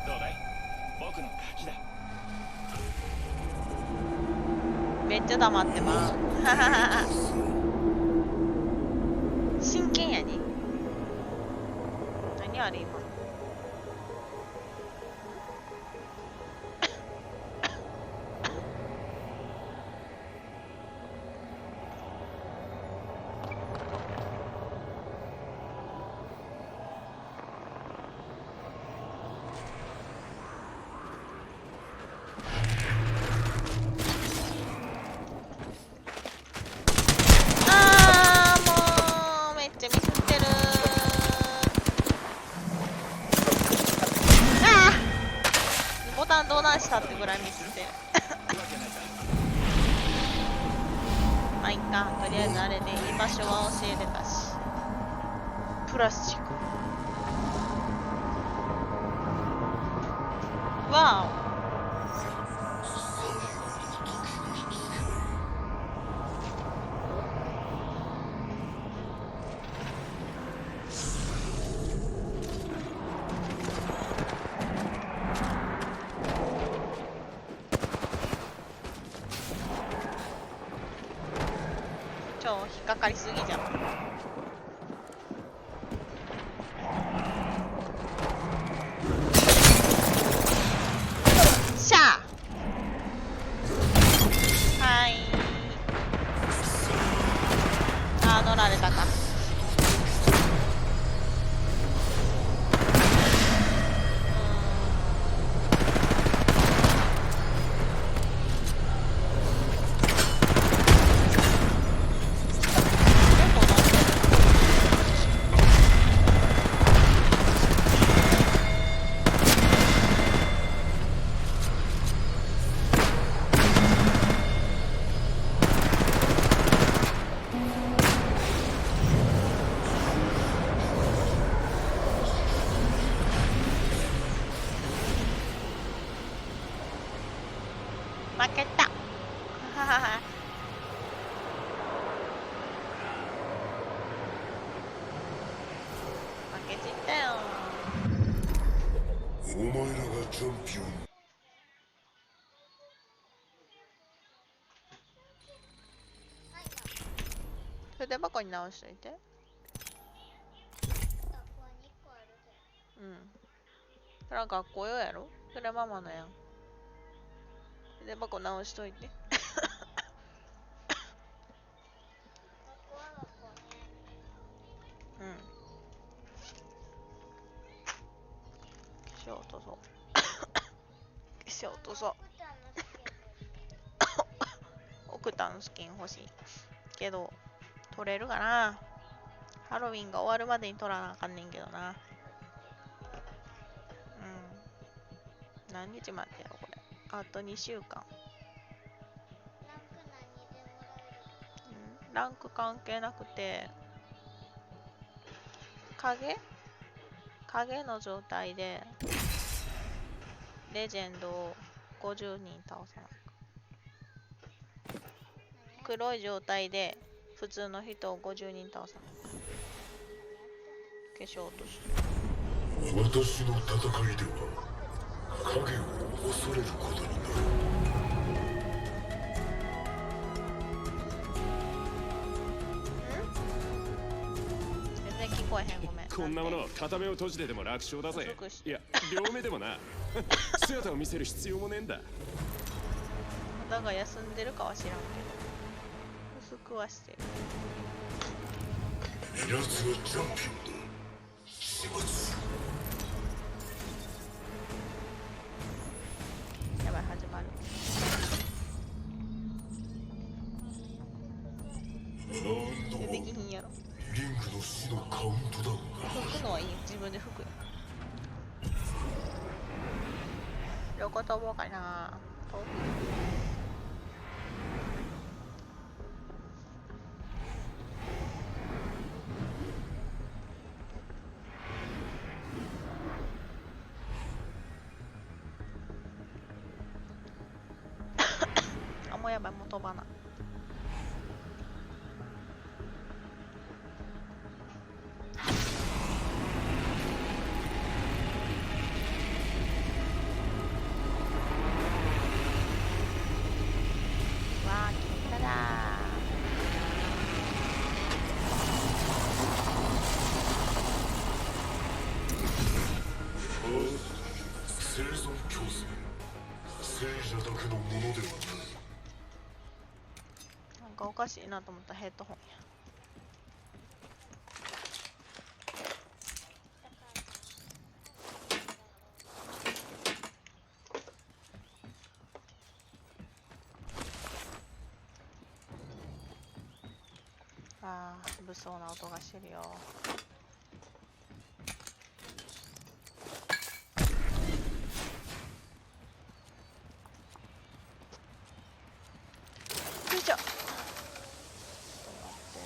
どうだい？僕の勝ちだ。めっちゃ黙ってまう。真剣やに。何あれ今。あーもうめっちゃミスってる。あーボタンどうなんしたってぐらいミスってる。まあいっか、とりあえずあれで居場所は教えれたし。プラスチック。わお。超引っかかりすぎじゃん。しゃあはい。あー乗られたか。負けた。ははは。負けちったよ。お前らがチャンピオン。筆箱に直しといて。うん。それは学校用やろ？それはママのやん。筆箱直しといて。とそう消し落とそうオクタのスキン欲しいけど取れるかな。ハロウィンが終わるまでに取らなあかんねんけどな。何日までやろこれ。あと2週間。ランク関係なくて影の状態でレジェンドを50人倒さない。黒い状態で普通の人を50人倒さない。化粧落として私の戦いでは影を恐れることになる。全然聞こえへんごめん。こんなものは片目を閉じてでも楽勝だぜ。薄くしていや両目でもな姿を見せる必要もねえんだ。だが休んでるかは知らんけど薄くはしてる。奴はチャンピオンだ。始末しろ。やばい始まる。なん出てだきひんやろ。リングの死のカウントダウンが吹くのはいいよ。自分で吹くよ。どこ飛ぼうかな。飛ぶ。あ、もうやばい、もう飛ばない。わあ、結果だ生存競争聖者だけのものではない。なんかおかしいなと思ったらヘッドホンや。ああ、物騒な音がしてるよ。よいしょ。ちょっと待って。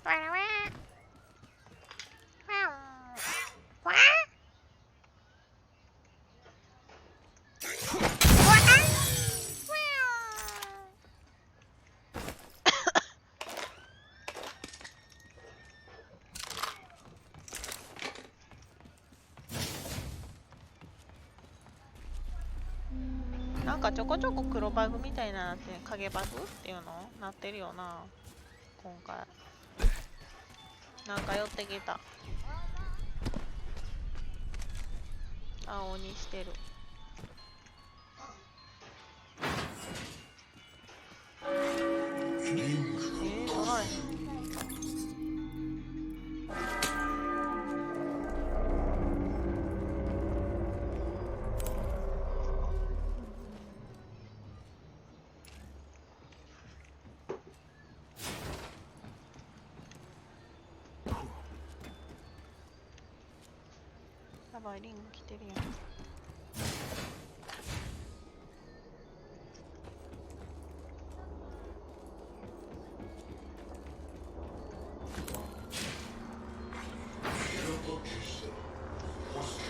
わらわわわわなんかちょこちょこ黒バグみたいなって影バグっていうのなってるよな今回。なんか寄ってきた。青にしてる。リング取られへん。やばい、リング来てるやん。選択した星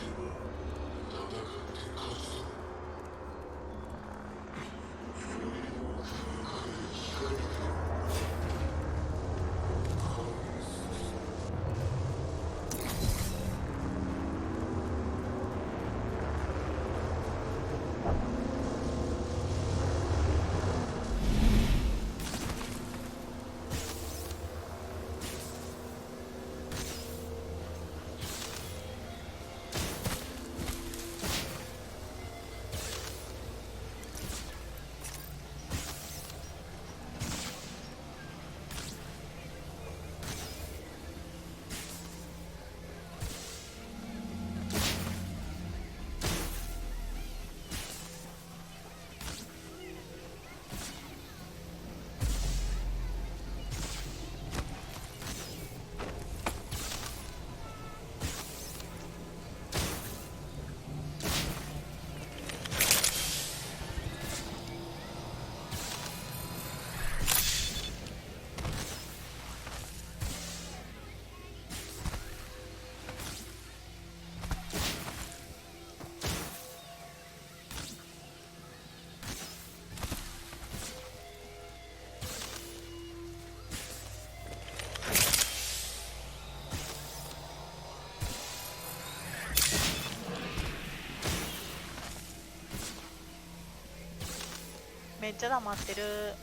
めっちゃ黙ってる。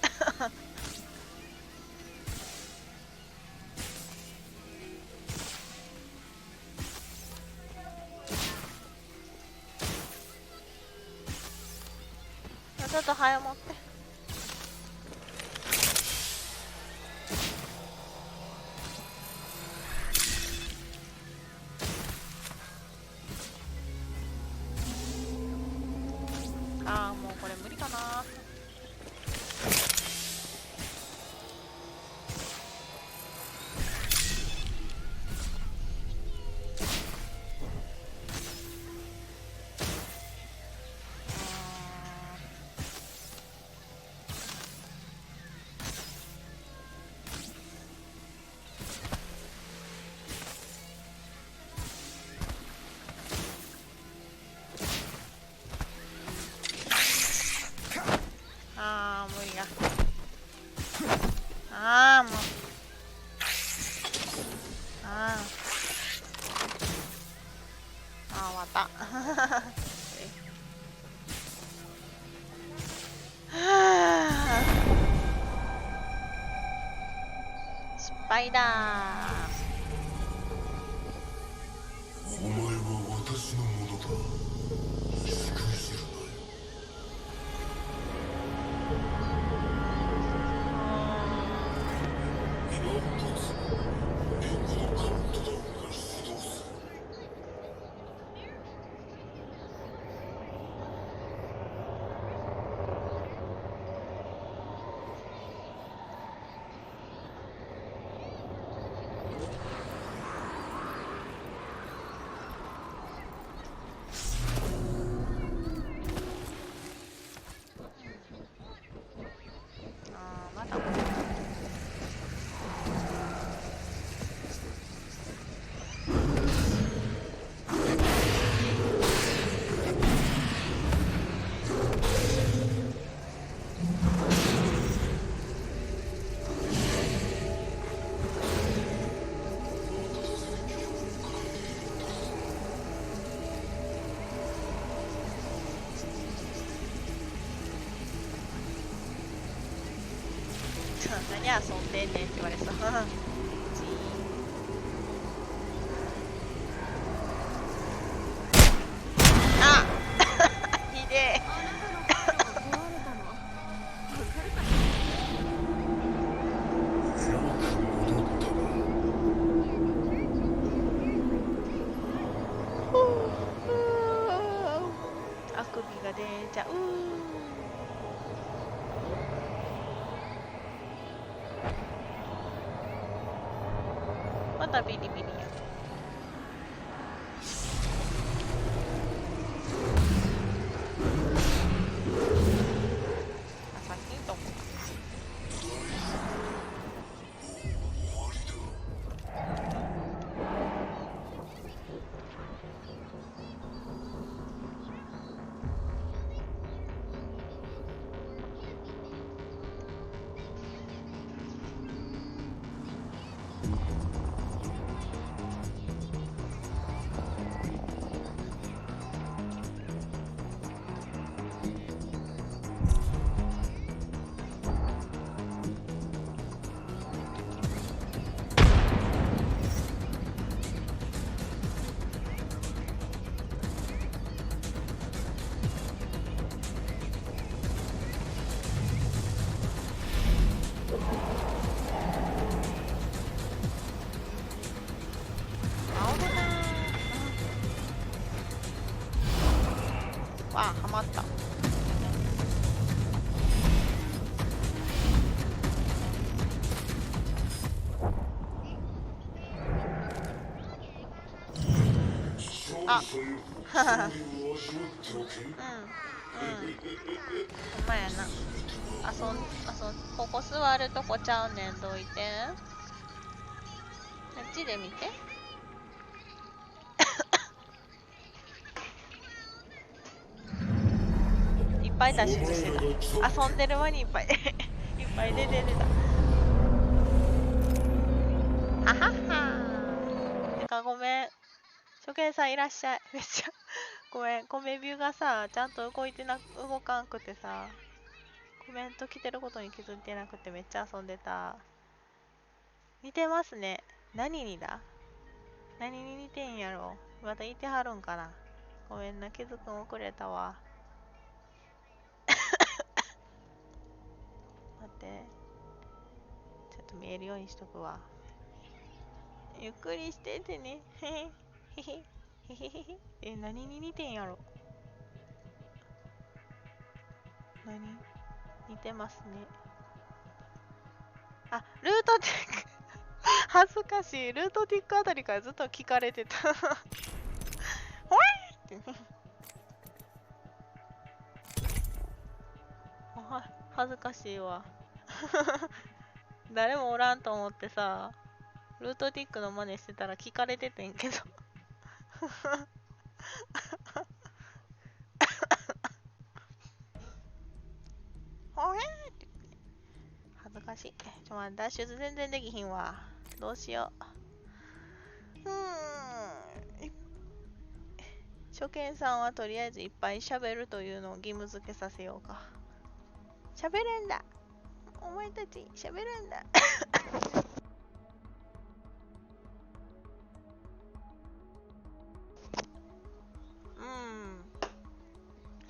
ちょっと早持って。ああ、もうこれ無理かな。ああ、無理や。ああ、もう。ああ。ああ、終わった。はあ、失敗だお前は私のものだ。しくじるなよ。今一つ僕のカウントダウンが始動する。ああ、まだ。何遊んでんねんって言われそう。あひでえ。よく戻ったな。あくびが出ちゃう。まだビリビリや。あ、さっきんとこ。終わりだ。青だなー。わあ、はまった。あ、ははは。うん、うん。ほんまやな。ここ座るとこちゃうねん。どいて。あっちで見て。いっぱい脱出してた。遊んでる間にいっぱいいっぱい出てた。ははは。てかごめん。初見さんいらっしゃい。めっちゃごめん。米ビューがさ、ちゃんと動かんくてさ。コメント来てることに気づいてなくてめっちゃ遊んでた。似てますね。何にだ？何に似てんやろ？またいてはるんかな？ごめんな、気づくん遅れたわ。待って。ちょっと見えるようにしとくわ。ゆっくりしててね。へへ。へへ。へへへへ。何に似てんやろ？何？似てますね。あ、ルートティック。恥ずかしい。ルートティックあたりからずっと聞かれてた。ほえーって。恥ずかしいわ。誰もおらんと思ってさ、ルートティックの真似してたら聞かれててんけど。ほえーって。恥ずかしい。待って、脱出全然できひんわ。どうしよう。初見さんはとりあえずいっぱい喋るというのを義務付けさせようか。喋るんだ。お前たち喋るんだ。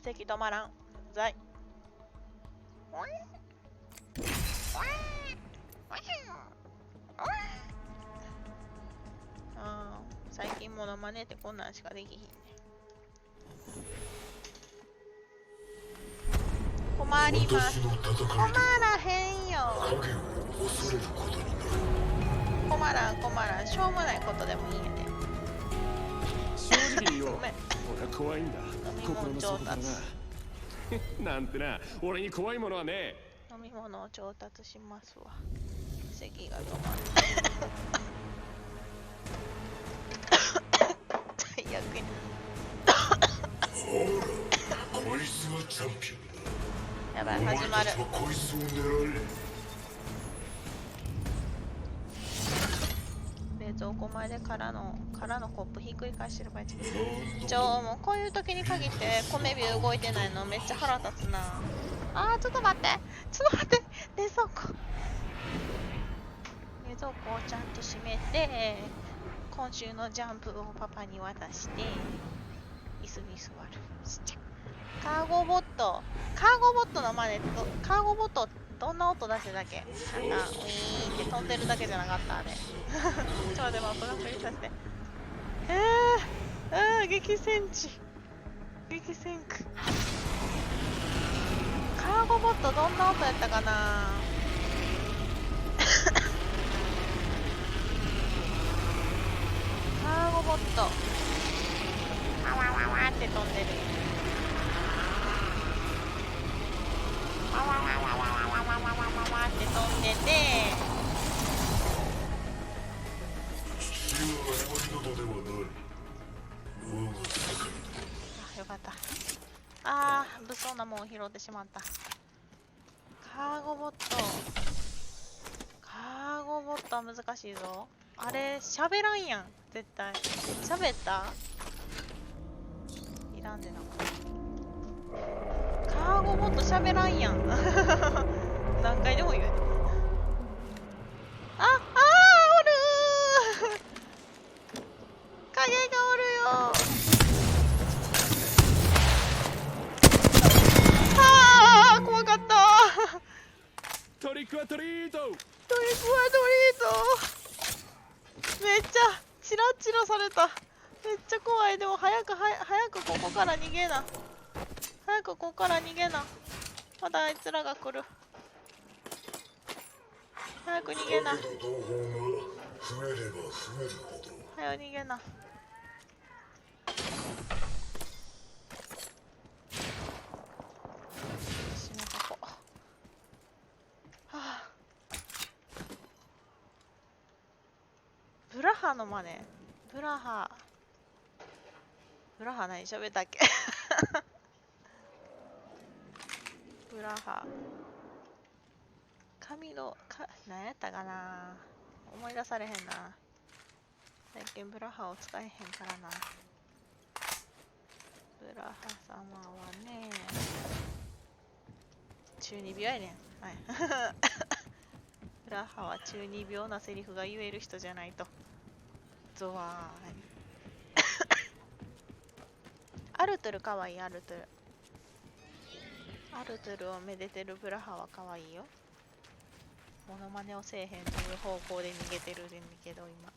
席止まらん。うざい。最近モノマネってこんなんしかできひんね。困ります。困らへんよ。困らん困らん。しょうもないことでもいいんやで。正直に言おう。ごめん。俺は怖いんだ。心の底からな。なんてな、俺に怖いものはねえ。飲み物を調達しますわ。咳が止まる。最悪や。ほら、こいつがチャンピオンだ。やばい、始まる。こいつを狙え。冷蔵庫前で空のコップひっくり返してる場合もうこういう時に限って米ビ動いてないのめっちゃ腹立つな。ちょっと待って冷蔵庫をちゃんと閉めて、今週のジャンプをパパに渡して椅子に座る。カーゴボットの真似と、カーゴボットどんな音出してたっけ？なんかウィーンって飛んでるだけじゃなかったあれ。ちょっと待って、マップが繰りさせて。激戦区。カーゴボットどんな音やったかな。カーゴボットワワワワって飛んでる。ワワワワワワワワワワって飛んでて、必要な終わりなどではない。我が世界あ、よかった。物騒なもんを拾ってしまった。カーゴボットは難しいぞ。あれ喋らんやん絶対。喋った？いらんでな。カーゴボット喋らんやん。何回でも言う。おるー。影がおるよ。怖かった。トリックはトリート。めっちゃチラチラされた。めっちゃ怖い。でも早くここから逃げな。まだあいつらが来る。早く逃げな。早く逃げな。閉めとこう。ブラハの真似。ブラハ何喋ったっけ？ブラハ何やったかな。思い出されへんな。最近ブラハを使えへんからな。ブラハ様はね、中二病やねん。はい。ブラッハは中二病なセリフが言える人じゃないと。ゾワーン。アルトゥルかわいい、アルトゥル。アルトゥルをめでてるブラハはかわいいよ。モノマネをせえへんという方向で逃げてるんだけど今。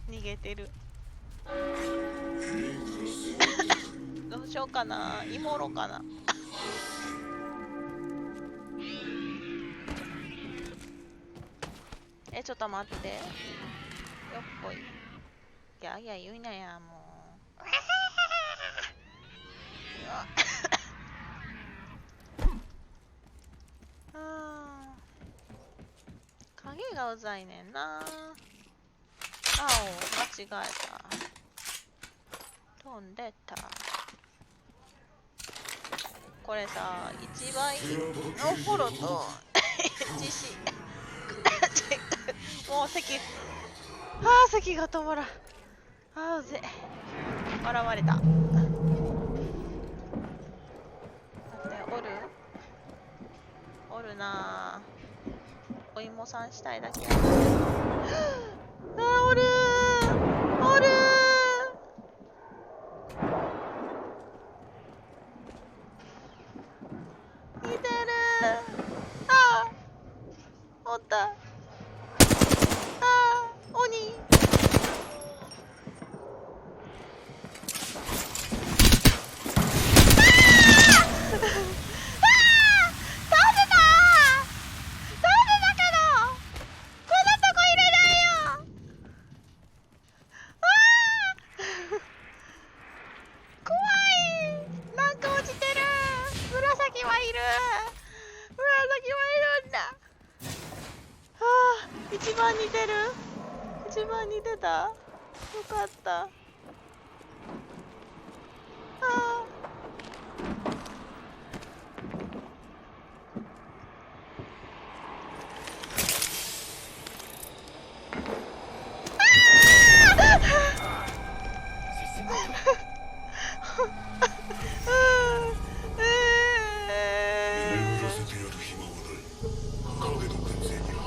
逃げてる。どうしようかな。イモロかな。ちょっと待って。よっこい。ギャーギャー言うなや、もう。影がうざいねんな。青、間違えた。飛んでた。これさ、一倍の頃と自信。もう咳。咳が止まらん。うぜ。笑われた。待って、おるなぁ。お芋さんしたいだけや。おるいてる。おった。鬼。一番似てる。一番似てた。よかった。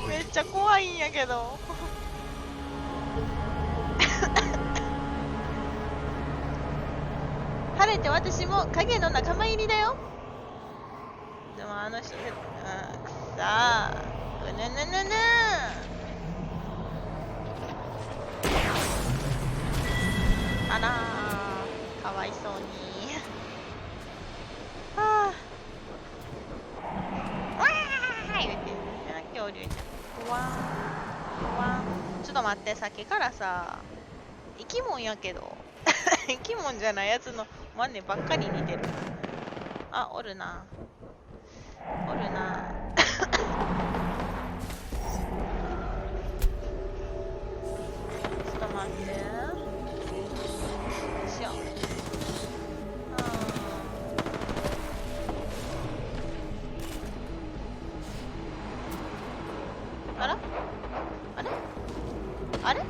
めっちゃ怖いんやけど。晴れて私も影の仲間入りだよ。でもあの人くさー。ぬぬぬぬあらー、かわいそうに。恐竜じゃん。ふわんふわん。ちょっと待って、さっきからさ、生き物やけど生き物じゃないやつのマネばっかり似てる。おるな。おるな。ちょっと待って。よいしょ。あら？あれ？あれ？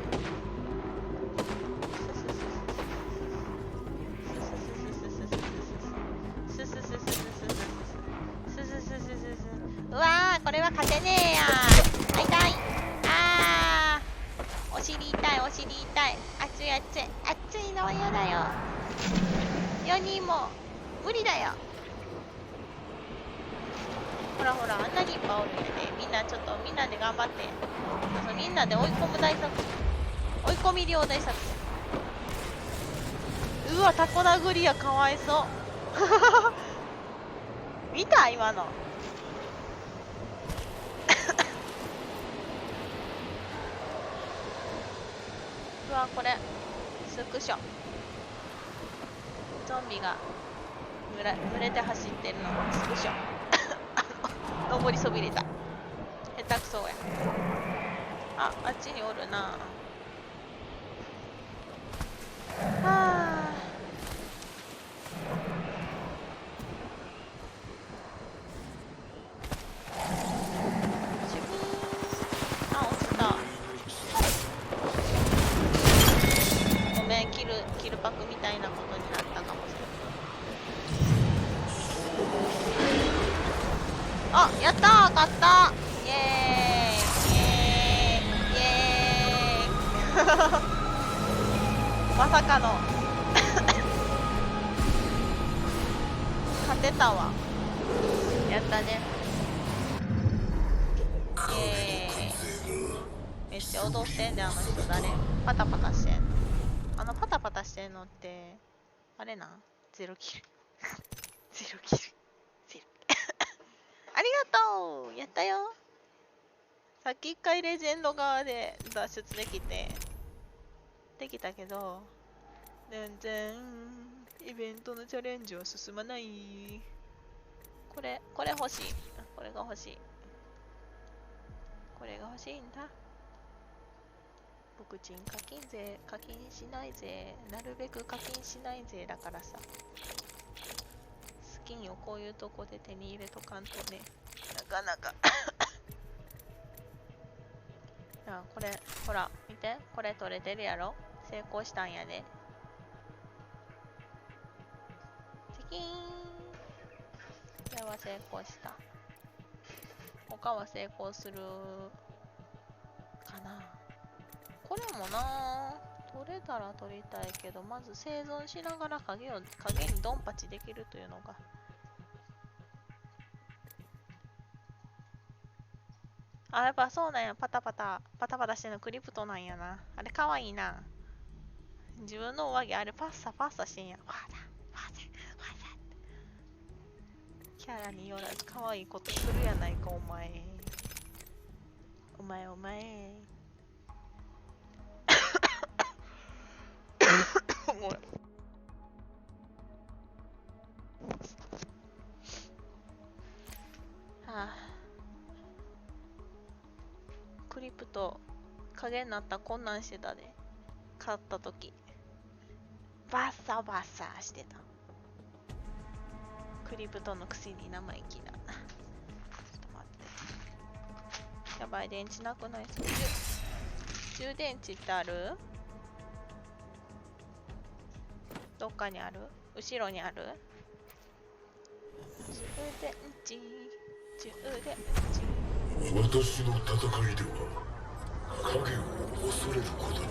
うわー、これは勝てねえや。痛い。お尻痛い、お尻痛い。熱い熱い。熱いのは嫌だよ。4人も無理だよ。ほらほら、あんなにいっぱいおるんやで。みんなちょっと、みんなで頑張って。そう、みんなで追い込む大作戦。追い込み量大作戦。うわ、タコ殴りや、かわいそう。見た今の。うわ、これスクショ。ゾンビが群れて走ってるのスクショ。登りそびれた。下手くそや。あっちにおるな。落ちた。ごめん、キルパクみたいなことになったかもしれない。まさかの勝てたわ。やったね。イエーイ。めっちゃ踊ってんね、あの人誰？パタパタしてんの。あのパタパタしてんのってあれなん？ゼロキル。ゼロキル。ゼロありがとう。やったよ。さっき一回レジェンド側で脱出できたけど、全然イベントのチャレンジは進まない。これ欲しい。これが欲しい。これが欲しいんだ。僕人課金しないぜ。なるべく課金しないぜだからさ。スキンをこういうとこで手に入れとかんとね、なかなかあ、これほら見て、これ取れてるやろ。成功したんやで。チキーン。これは成功した。他は成功するかな。これもな、取れたら取りたいけど、まず生存しながら影にドンパチできるというのが。あ、やっぱそうなんや。パタパタしてんのクリプトなんやな。あれかわいいな。自分の上着あれパッサしてんや。わざキャラによらずかわいいことするやないか、お前。ごめん。はあ、クリプト影になったらこんなんしてたで。買ったときバッサしてた。クリプトのくせに生意気な。ちょっと待って。やばい、電池なくない？充電池ってある？どっかにある？後ろにある？充電池。私の戦いでは影を恐れることになる。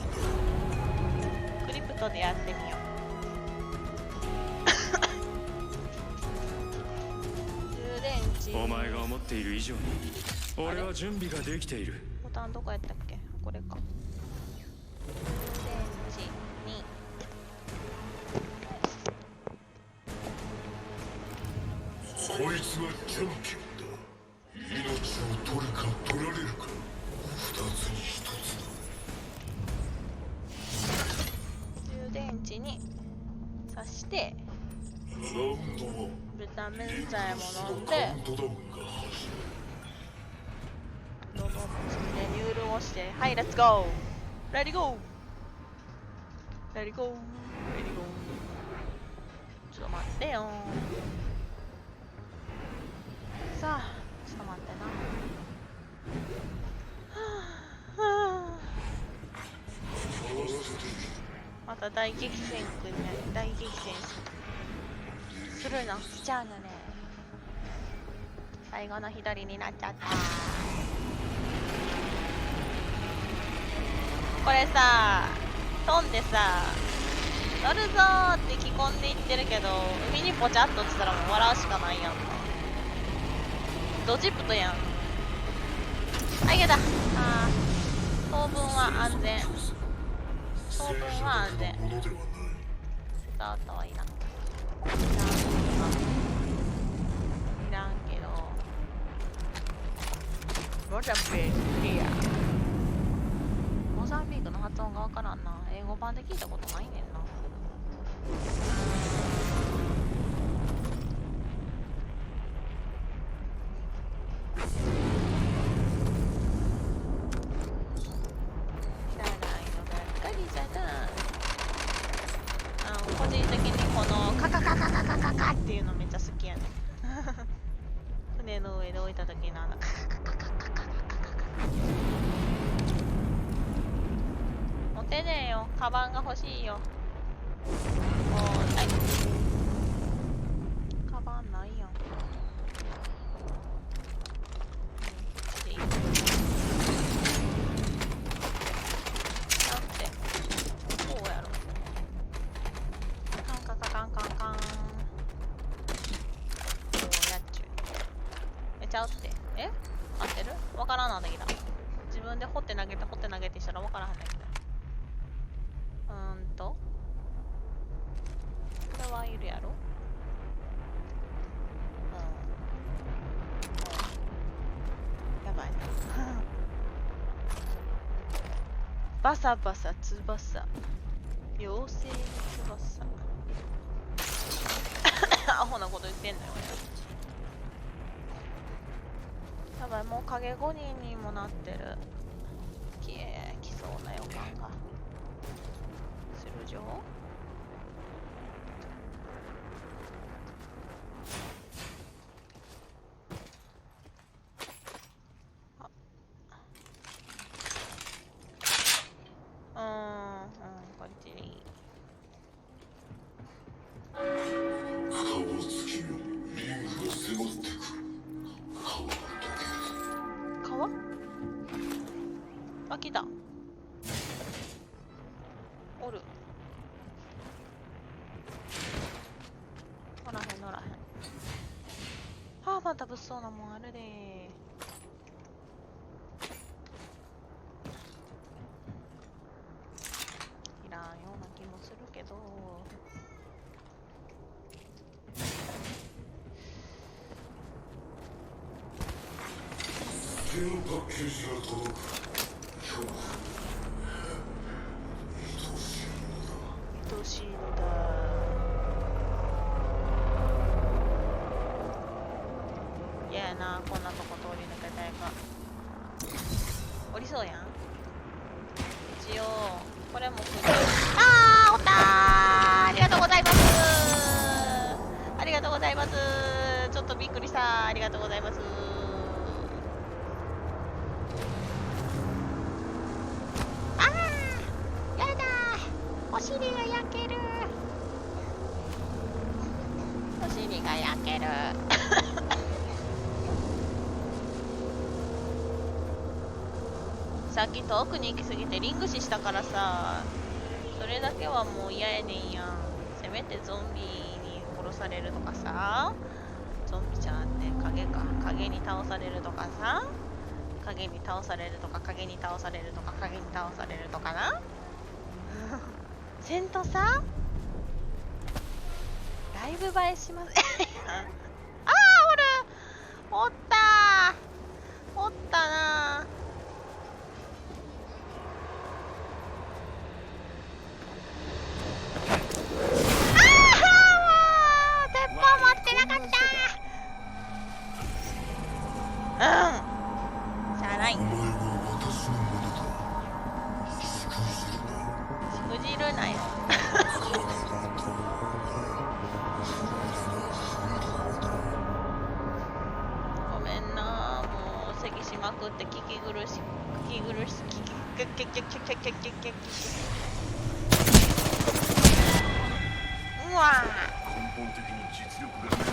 クリプトでやってみよう。充電池。お前が思っている以上に俺は準備ができている。ボタンどこやったっけ？これか。充電池にこいつがチャンピオンだ。命を取るか取られるか、二つに一つだ。充電池に挿してラウンドはビタミン剤も飲んで、カウントダウンが始どんどんニュールをして、はい、レッツゴー、レディゴー、レディゴー、ちょっと待ってよ。さあ、ちょっと待ってな。また大激戦区に大激戦するのしちゃうのね。最後の一人になっちゃった。これさ、飛んでさ、乗るぞーって着込んでいってるけど、海にポチャっと落ちたらもう笑うしかないやん。ドジプトやん。あ、いけた。あー、当分は安全。当分は安全。ものではない。あったはいらん。いらんけど。モザンビーククリア。モザンビークの発音がわからんな。英語版で聞いたことないねんな。個人的にこのカカカカカカカカっていうのめっちゃ好きやねん。船の上で置いた時のあのカカカカカカカカカ持てねえよ。カバンが欲しいよ。もうはい。カバンないやん。なんてからんなんだけど。自分で掘って投げて掘って投げてしたらわからんだけど。これはいるやろ。やばいな。バサバサ翼。妖精の翼。アホなこと言ってんのよ。やばい、もう影5人にもなってる。きそうな予感がするじょ。こっちに。顔つきよ、リングが迫ってくる。川が溶川？あ、来た。おる。乗らへん乗らへん。あ、また物騒なもんあるで。いらんような気もするけど。けのパッケージが届く。恐怖。愛しいのだ。嫌やな、こんなとこ通り抜けたいか。降りそうやん。一応これもおったー。ありがとうございます。ありがとうございます。ちょっとびっくりした。ありがとうございます。やだー、お尻が焼ける。お尻が焼ける。さっき遠くに行きすぎてリング死したからさ、それだけはもう嫌やねんやん。せめてゾンビに殺されるとかさ、ゾンビじゃんね、影か、影に倒されるとかさ、影に倒されるとか、影に倒されるとか、影に倒されるとかな。せんとさ、ライブ映えします。あー、おったー、おったなー。しゃあない。お前は私のものだ。しくじるな。しくじるなよ。ごめんな、もう咳しまくって息苦しうわ根本的に実力がない。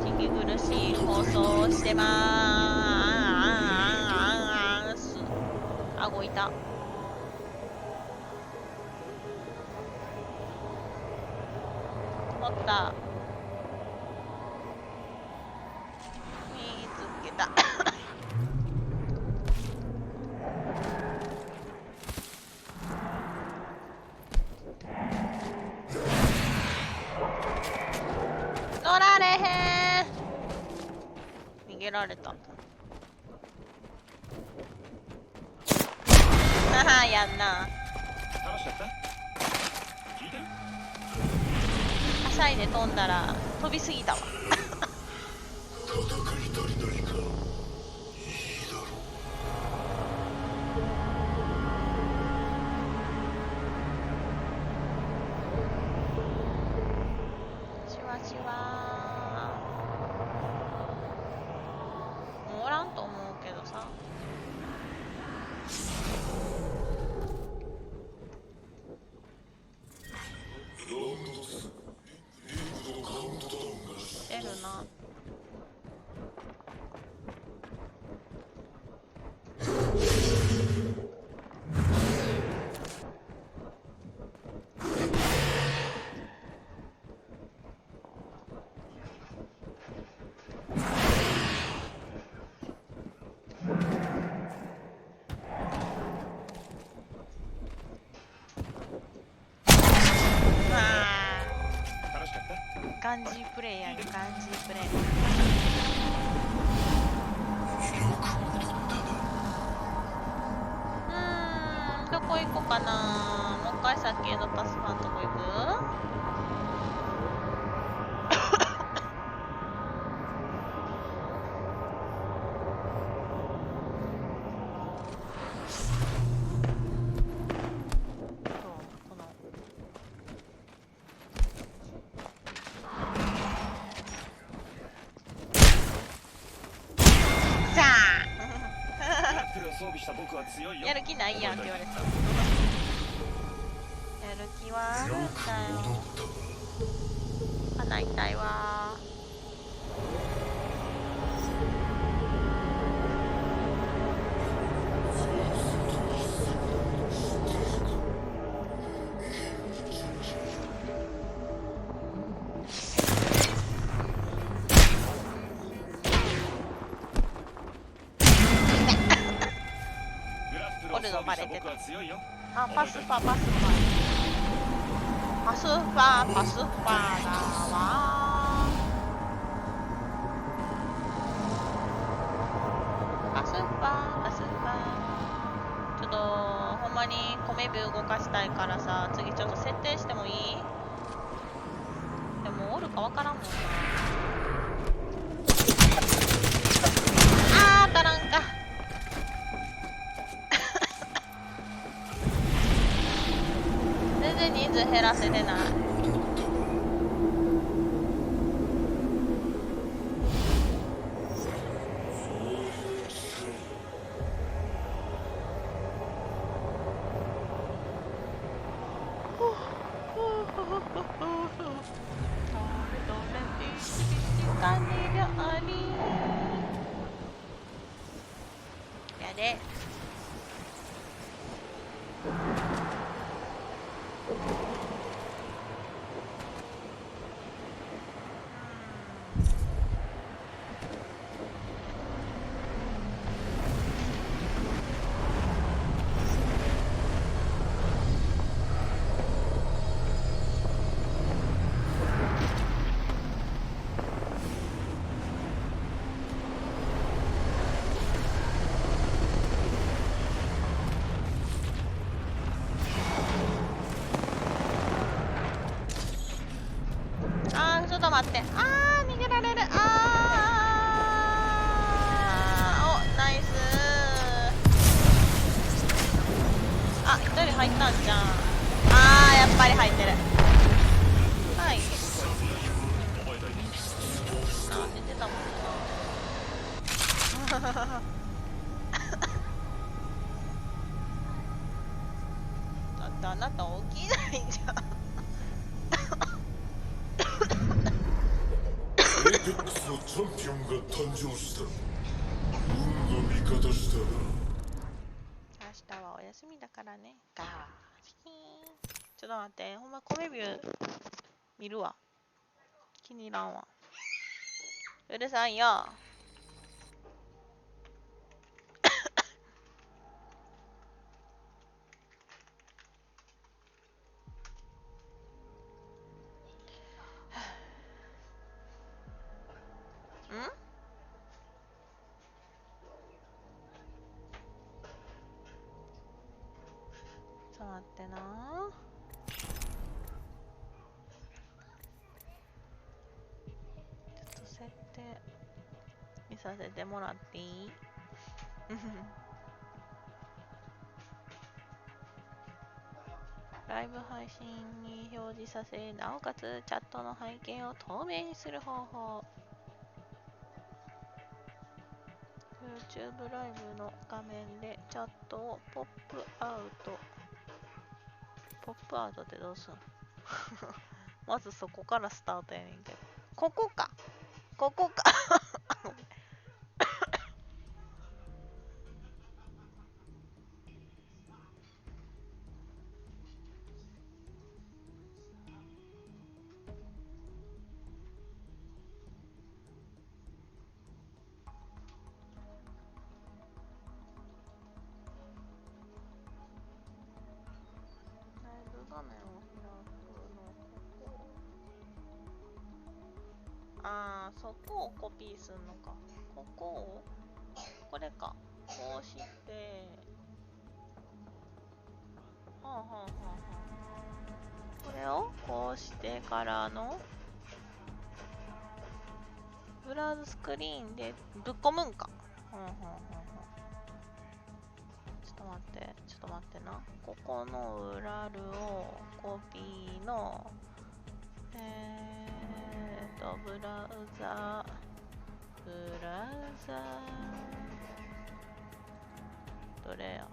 息苦しい放送をしてまーす。顎いた。おった。見つけた。乗られへん。逃げられた。はは、やんな。話しちゃった聞いてるはしゃいで飛んだら飛びすぎたわ。戦い足りないか。いいだろシュワシュワー。もうおらんと思うけどさ。う。ラウンド2。リングのカウントダウンが出るな。ガンジープレイやる、ガンジープレイ。よく戻ったな。どこ行こうかな。もう一回さっきのパスファンとこ行く？このさラップルを装備した僕は強いあよ。やる気ないやんって言われた。やる気はあるんだよく戻よ。ったわ。鼻痛いわ。グラップルを装備した僕は強いよ。あ、パスパ、パスパ。パスパ、パスパだわ。パスパ、パスパ。ちょっと、ほんまに米ビュー動かしたいからさ、次ちょっと設定してもいい？でも、おるかわからんもんな。あー、当たらんか。全然人数減らせてない。やで。あー、ちょっと待って。あー、逃げられる。あー、お、ナイスー。あ、一人入ったんじゃん。あー、やっぱり入ってる。はい。あ、出てたもんな。だってあなた起きないじゃん。エーペックスのチャンピオンが誕生した。運が味方したな。明日はお休みだからね。ガーシーン。ちょっと待って、ほんま米ビュー見るわ。気に入らんわ。うるさいよ。ん？ちょっと待ってな。ちょっと設定見させてもらっていい？ライブ配信に表示させ、なおかつチャットの背景を透明にする方法。YouTube ライブの画面でチャットをポップアウト。ポップアウトってどうすん？まずそこからスタートやねんけど。ここか。ここか。ライブ画面を開くのここ。すんのか。ここをこれか。こうして、はあはあはあはあ。これをこうしてからのブラウズスクリーンでぶっ込むんか。はあはあはあはあ。ちょっと待って、ちょっと待ってな。ここの裏ルをコピーの、ブラウザ、どれや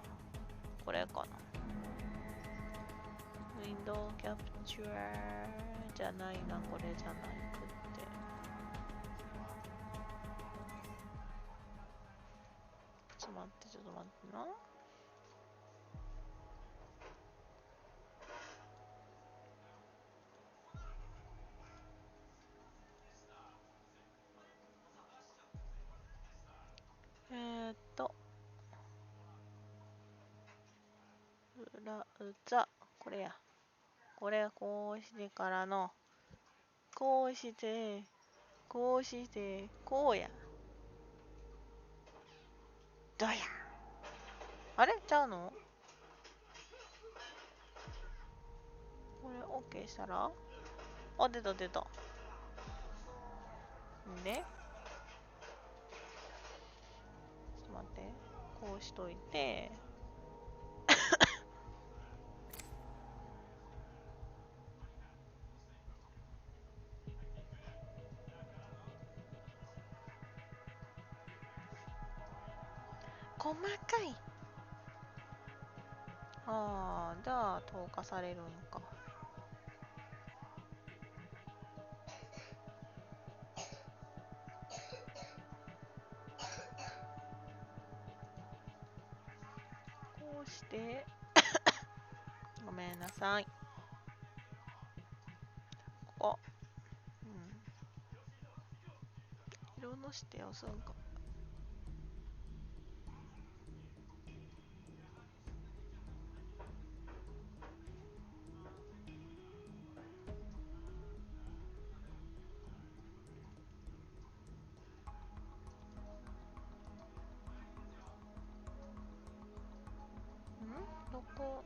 これかな。Window Capture じゃないな、これじゃないくって。ちょっと待って、ちょっと待ってな。ブラウザ、これや。これこうしてからの、こうして、こうして、こうや。どうや。あれちゃうのこれ OK したら、あ、出た出た。んで、ちょっと待って。こうしといて、細かい。ああ、じゃあ投下されるんか。こうして、ごめんなさい。ここ。うん。色の指定をするんか。どこ。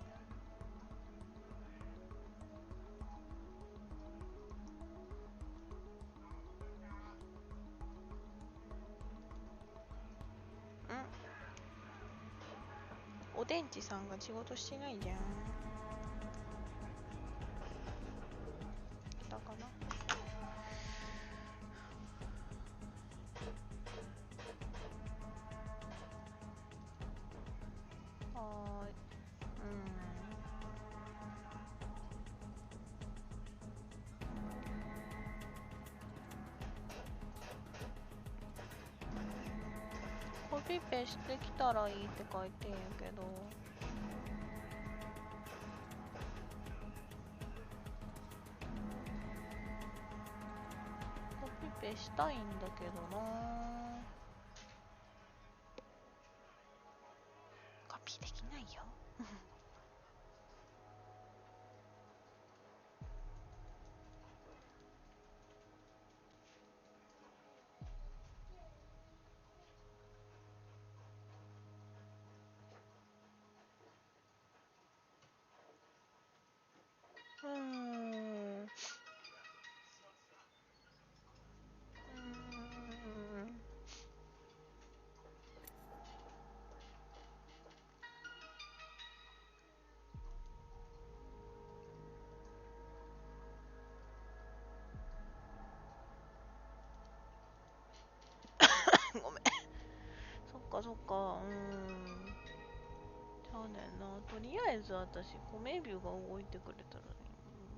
おでんちさんが仕事してないじゃん。だかな。はーい。コピペしてきたらいいって書いてんやけど。コピペしたいんだけどな。コピーできないよ。うーん。ごめん。そっかそっか。ちゃうねんな。とりあえず私、コメビューが動いてくれたらい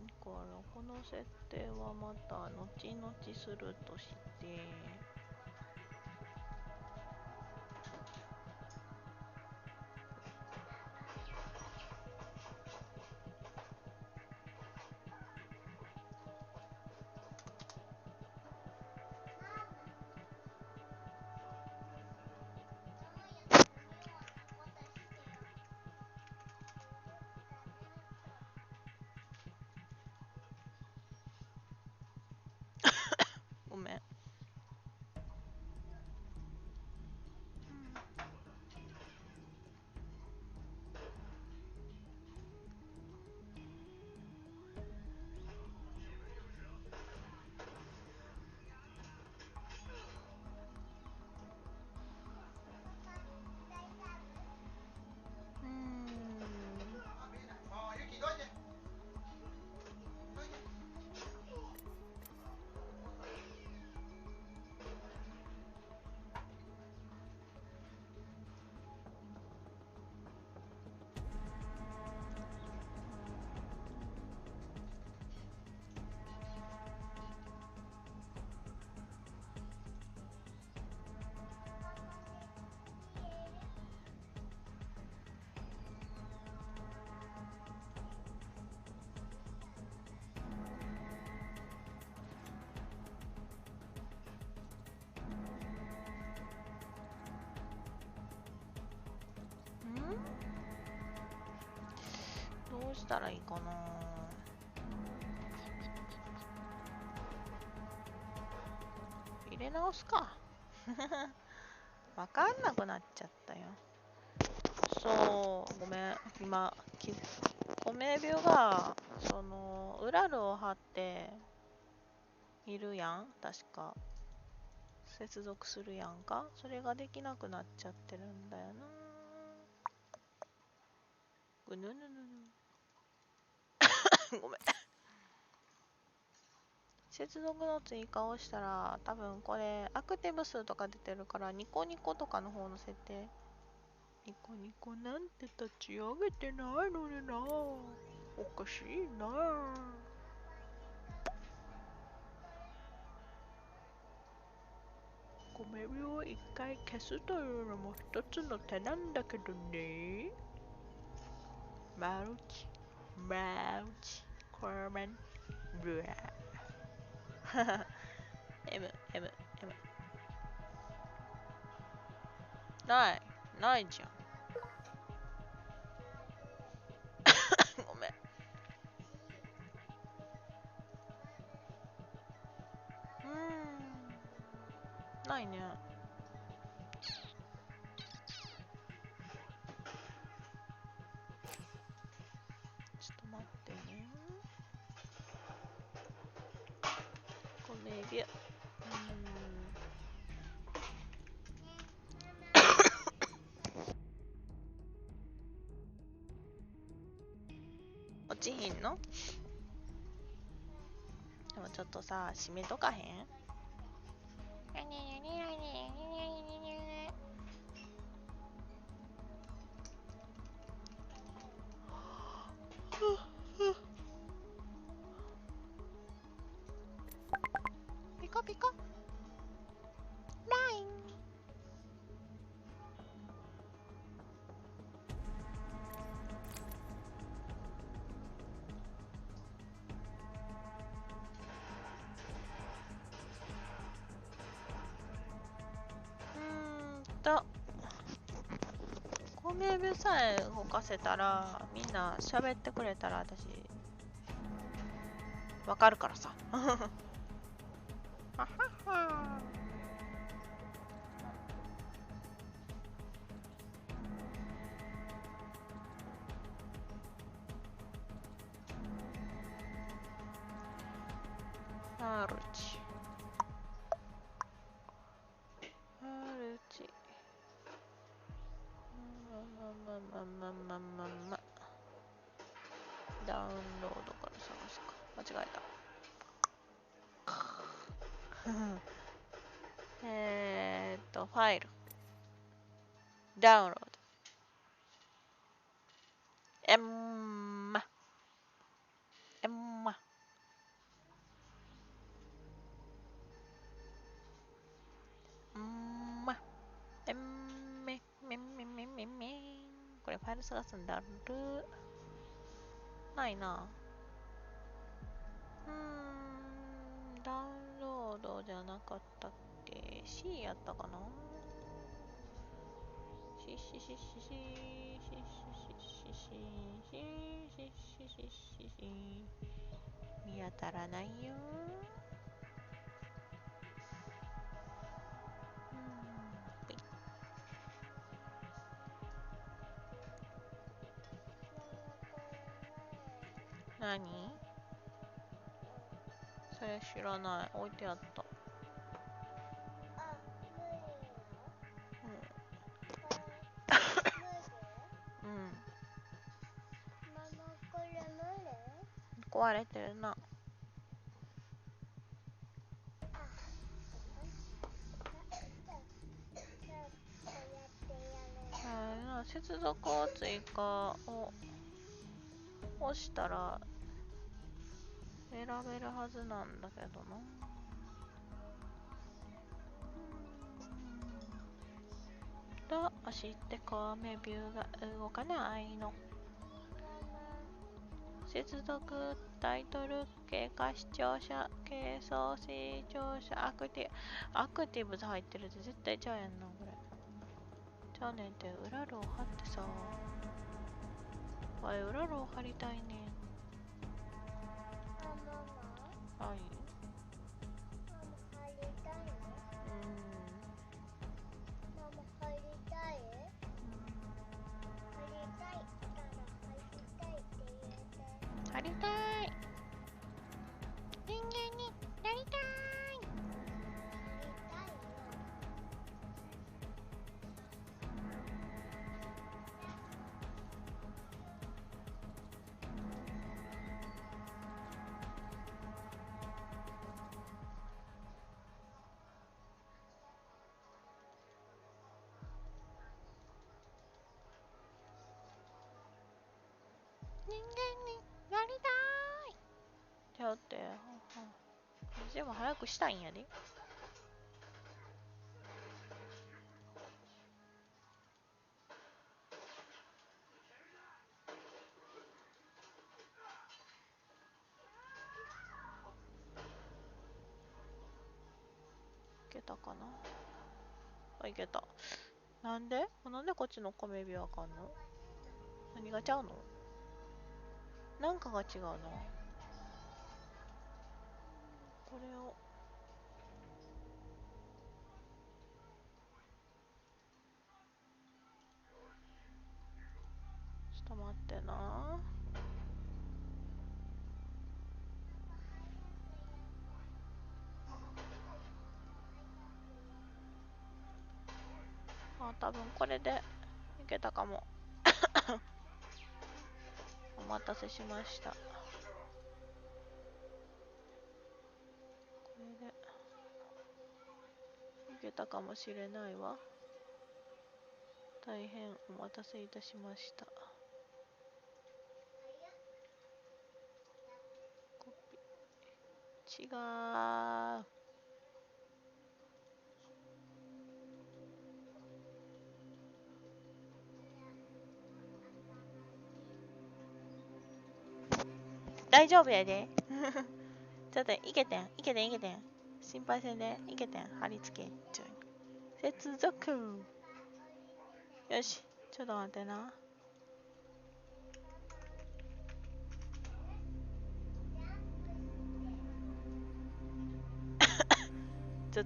いから、この設定はまた後々するとして、ごめん。したらいいかな。入れ直すか。わかんなくなっちゃったよ。そう、ごめん。今、米ビュが、ウラルを貼っているやん。確か。接続するやんか。それができなくなっちゃってるんだよな。ぐぬぬぬぬ。ごめん。接続の追加をしたら、多分これ、アクティブ数とか出てるから、ニコニコとかの方の設定。ニコニコなんて立ち上げてないのにな。おかしいな。米火を一回消すというのも一つの手なんだけどね。マルチ、コメン、ブラ。M。ないじゃん。ごめん。ないね。ちょっと待ってね。米火。落ちひんの？でもちょっとさ、閉めとかへん？ピカピカライン。米ビさえ動かせたら、みんな喋ってくれたら私わかるからさ。ははは。マルチ。ダウンロードから探すか。間違えた。ファイル。ダウンロード。エンマ。これファイル探すんだる。ないな。ダウンロードじゃなかったっけ？ C やったかな？見当たらないよ。何？それ知らない。置いてあった。壊れてるな。接続を追加を押したら選べるはずなんだけどな。どうして米ビューが動かないの？接続、タイトル、経過視聴者、係争視聴者、アクティブズ入ってるって絶対ちゃうやんな、これ。ちゃうねんって、裏ルを貼ってさ。わい、うららを貼りたいねん。はい。貼りたい。人間になりたい。人間になりたい。ちょっとでも早くしたいんやで。いけたかな。あ、いけた。なんでこっちの米火あかんの？何がちゃうの？なんかが違うの？これをちょっと待ってな。あ、多分これでいけたかも。お待たせしました。これでいけたかもしれないわ。大変お待たせいたしました。コピー。違う。大丈夫やで。ちょっといけてん。心配せんで。いけてん。貼り付け。接続。よし。ちょっと待ってな。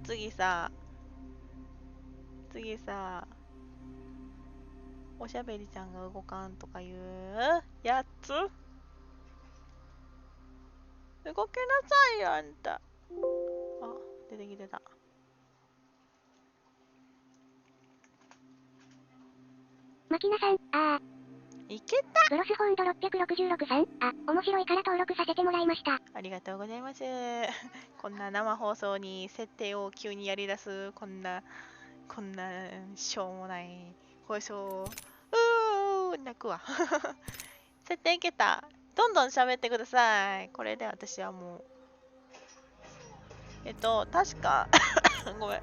次さ、おしゃべりちゃんが動かんとかいうやつ。動けなさいよ、あんた。あ、出てきてた。マキナさん、いけた。グロスホンド666さん、面白いから登録させてもらいました。ありがとうございます。こんな生放送に設定を急にやり出す、こんなしょうもない放送。泣くわ。設定いけた。どんどん喋ってください。これで私はもう。確か、ごめん。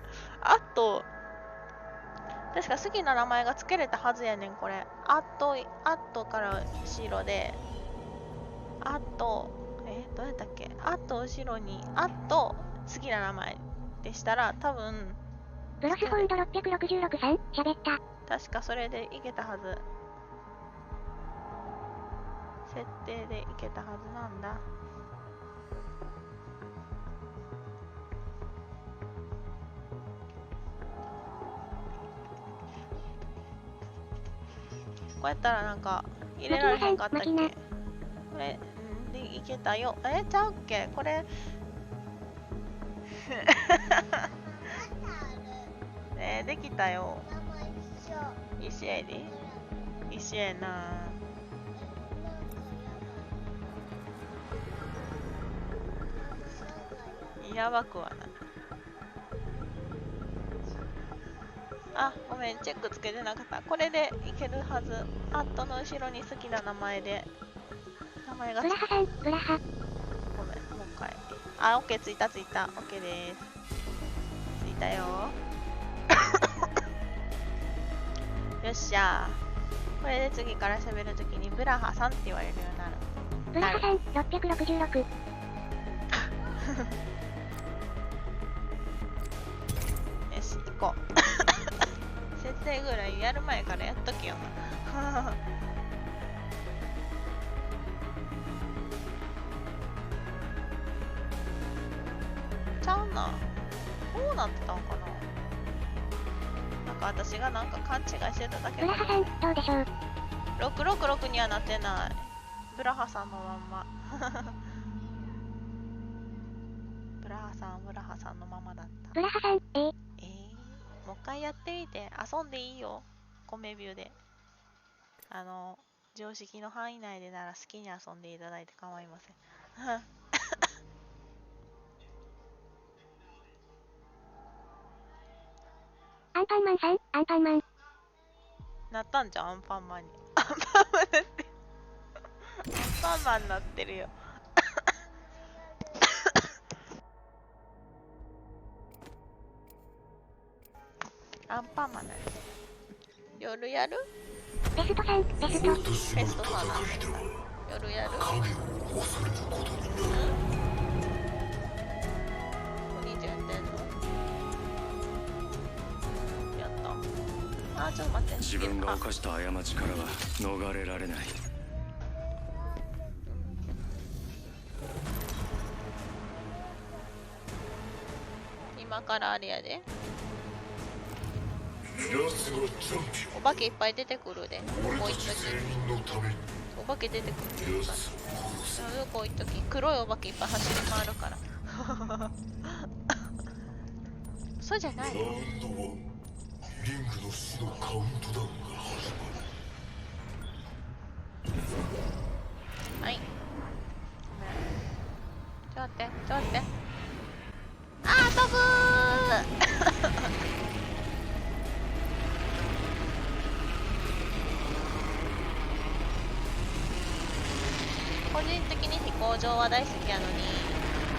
確か好きな名前が付けれたはずやねん、これ。アットから後ろで、どうやったっけ？後ろに、好きな名前でしたら、多分、グロスホンド666さん、喋った。確かそれでいけたはず。設定でいけたはずなんだ。こうやったらなんか入れられへんかったっけ？これ、でいけたよ。ちゃうっけ？これできたよ。一緒やで。一緒やな。やばくはない。あ、ごめん、チェックつけてなかった。これでいけるはず。アットの後ろに好きな名前で。名前がグラハさん、グラハ。ごめん、もう一回。オッケー、ついた。オッケーです。ついたよ。よっしゃー。これで次から喋るときにブラハさんって言われるようになる。ブラハさん、666。よし、行こう。設定ぐらいやる前からやっとけよな。ちゃうな。こうなってたんかな。なんか私がなんか勘違いしてただけかブラハさん、どうでしょう。666にはなってない。ブラハさんのまんま。ブラハさんのままだった。ブラハさん、もう一回やってみて。遊んでいいよ。米ビューで。常識の範囲内でなら好きに遊んでいただいて構いません。アンパンマンさん、アンパンマン。なったんじゃん、アンパンマンに。アンパンマンなってる。アンパンマンになってるよ。アンパンマンなる。夜やる？ベストさん、ベスト。私の戦いでは夜やる？影を恐れることになる。お兄ちゃんやってんの？やった。あ、ちょっと待って。自分が犯した過ちからは逃れられない。今からあれやで。奴がチャンピお化けいっぱい出てくるで。オン。こういっとき。俺たち全員のためにお化け出てくる。奴を殺す。こういっとき。黒いお化けいっぱい走り回るから。そうじゃない。ラウンド1、リングの死のカウントダウンが始まる。はい。ちょっと待って、ちょっと待って。あー、飛ぶー個人的に飛行場は大好きやのに、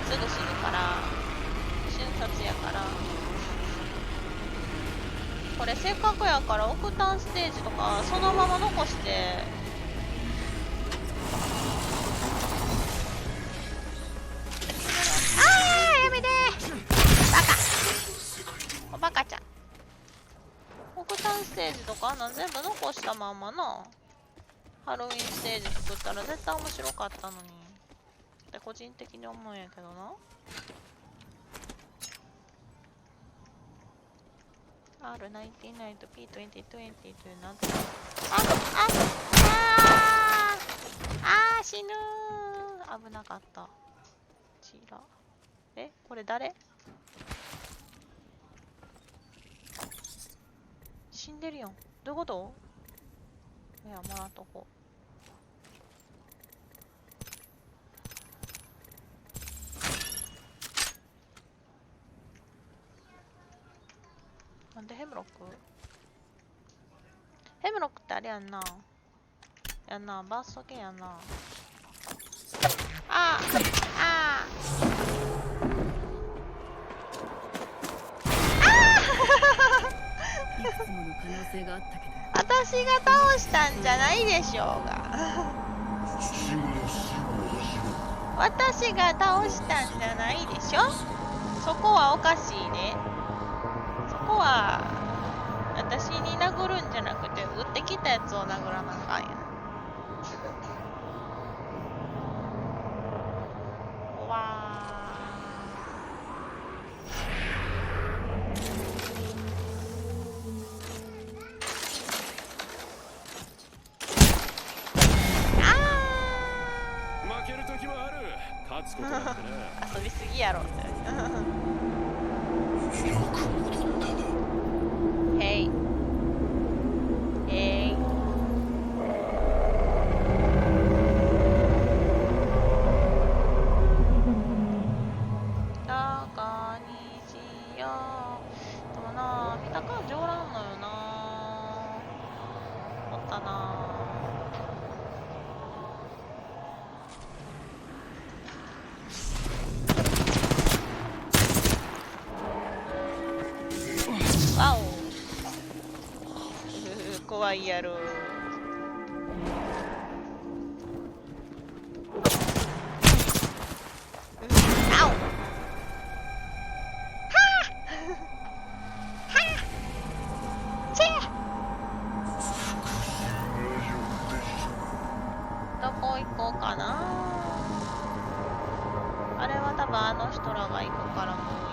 すぐ死ぬから、瞬殺やから。これせっかくやから、オクタンステージとか、そのまま残して、やめてーバカちゃん。オクタンステージとかあんなん全部残したまんまな。ハロウィンステージ作ったら絶対面白かったのにって個人的に思うんやけどな。R99 と P2020 というなんて死ぬー。危なかった。ちらこれ誰？死んでるやん。どういうこと？いや、もらっとこう。なんでヘムロック？ヘムロックってあれやんな。バースト系やんな。いくつもの可能性があったけど、私が倒したんじゃないでしょうが。父親の死を味わ私が倒したんじゃないでしょ。そこはおかしいね。そこは私に殴るんじゃなくて撃ってきたやつを殴らなあかんやん。うわ負ける時もある。勝つことだってな。遊びすぎやろって。よく戻ったな。へいへい。中にしよう。でもな、見た感じおらんのよな。おったな。わお怖いやろ。あおどこ行こうかな。あれは多分あの人らが行くからもう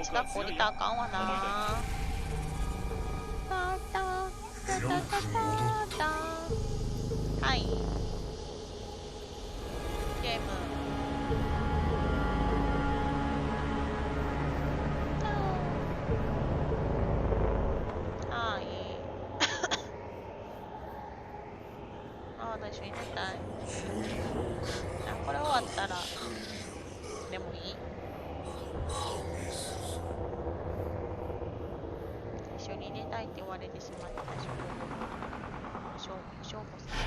近く降りたらあかんわな。タタタタタタタ。はい。ゲーム。はい。ああ、一緒に寝たい。あ、これ終わったら、でもいい？一緒に寝たいって言われてしまったしょうこさん。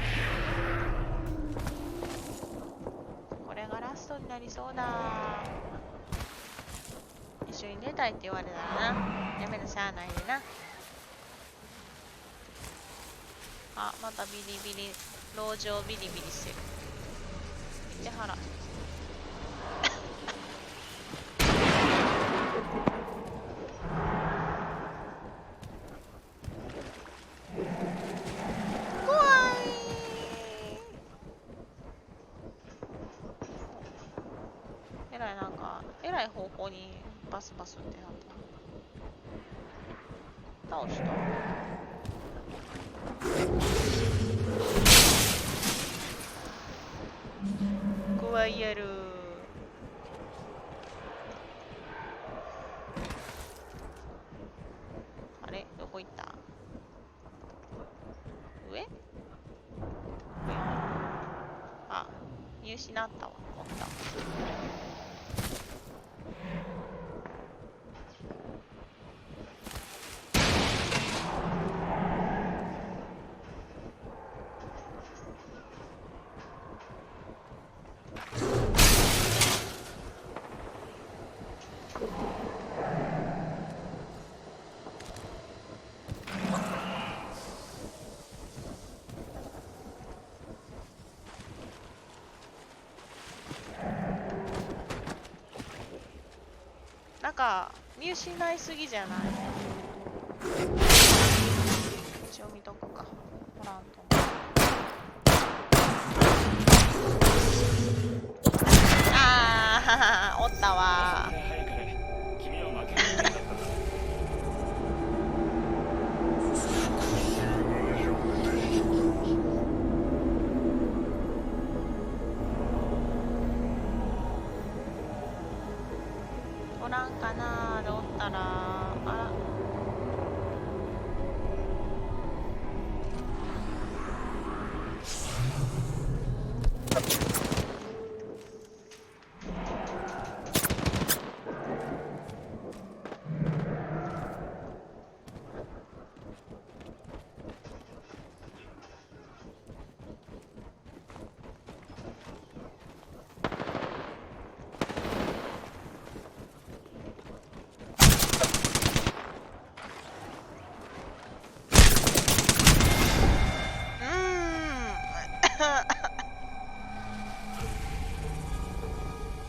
これがラストになりそうだ。一緒に寝たいって言われたらな。やめなしゃあないでな。あ、またビリビリ、籠城ビリビリしてる。めっちゃ腹。怖い。えらいなんか、えらい方向にバスバスってなった。倒した。怖いやろ。あれどこ行った？上？あ、見失ったわ。おった。なんか見失いすぎじゃない？一応見とくか。おらんと思う。ああ、おったわ。君は負けるんだったな。おらんかな。でおったら、あら。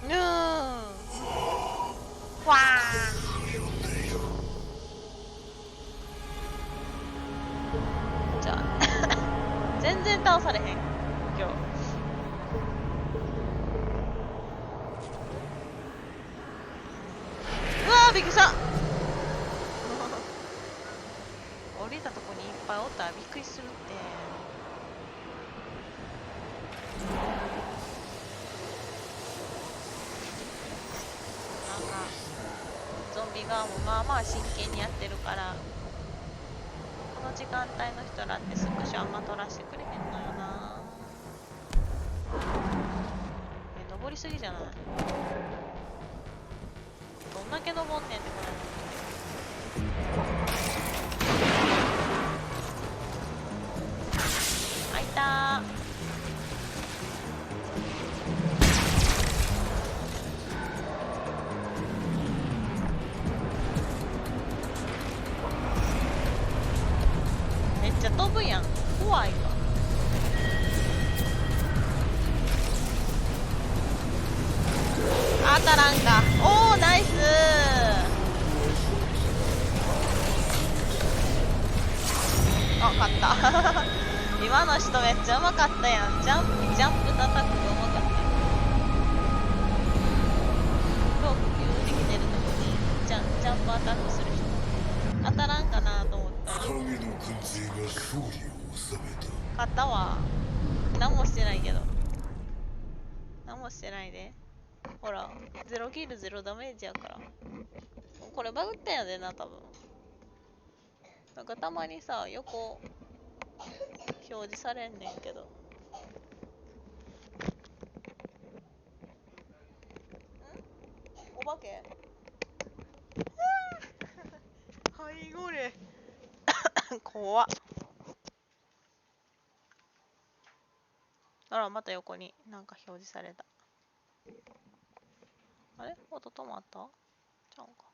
ぬーわーじゃあ全然倒されへん今日。うわーびっくりした降りたとこにいっぱいおったらびっくりするって。なんかゾンビ側もまあまあ真剣にやってるから、この時間帯の人らってスクショあんま撮らせてくれへんのよな。登りすぎじゃない？どんだけ登んねんってこれ。開いたー。めっちゃ飛ぶやん。怖いわ。当たらんか。おーナイスー。あ、勝った今の人めっちゃうまかったやん。ジャンプ叩くのうまかったよ。ロープできてるとこにジャンプたんとする人当たらんかなと思ったら影の軍勢が勝利を収めた。勝ったわ。何もしてないけど。何もしてないで。ほら、0キル0ダメージやから。これバグったんやでな、多分。なんかたまにさ、横表示されんねんけど。んお化けはいごれ怖っ。あら、また横になんか表示された。あれ音止まったちゃうんか。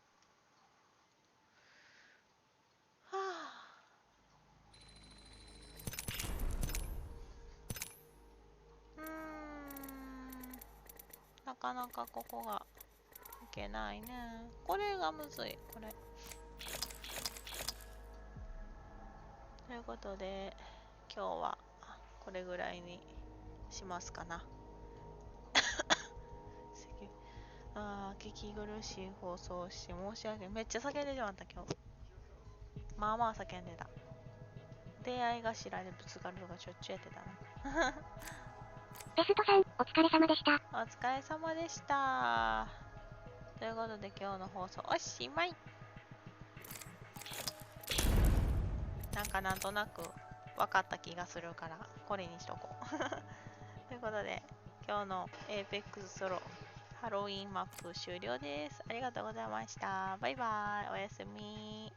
はあ。なかなかここがいけないね。これがむずい、これ。ということで、今日はこれぐらいにしますかな。聞き苦しい放送をして申し訳ない。めっちゃ叫んでしまった、今日。まあまあ叫んでた。出会い頭でぶつかるとかしょっちゅうやってたな。ペストさん、お疲れ様でした。お疲れ様でした。ということで今日の放送おしまい。なんとなく分かった気がするからこれにしとこう。ということで今日の APEX ソロハロウィンマップ終了です。ありがとうございました。バイバイ。おやすみ。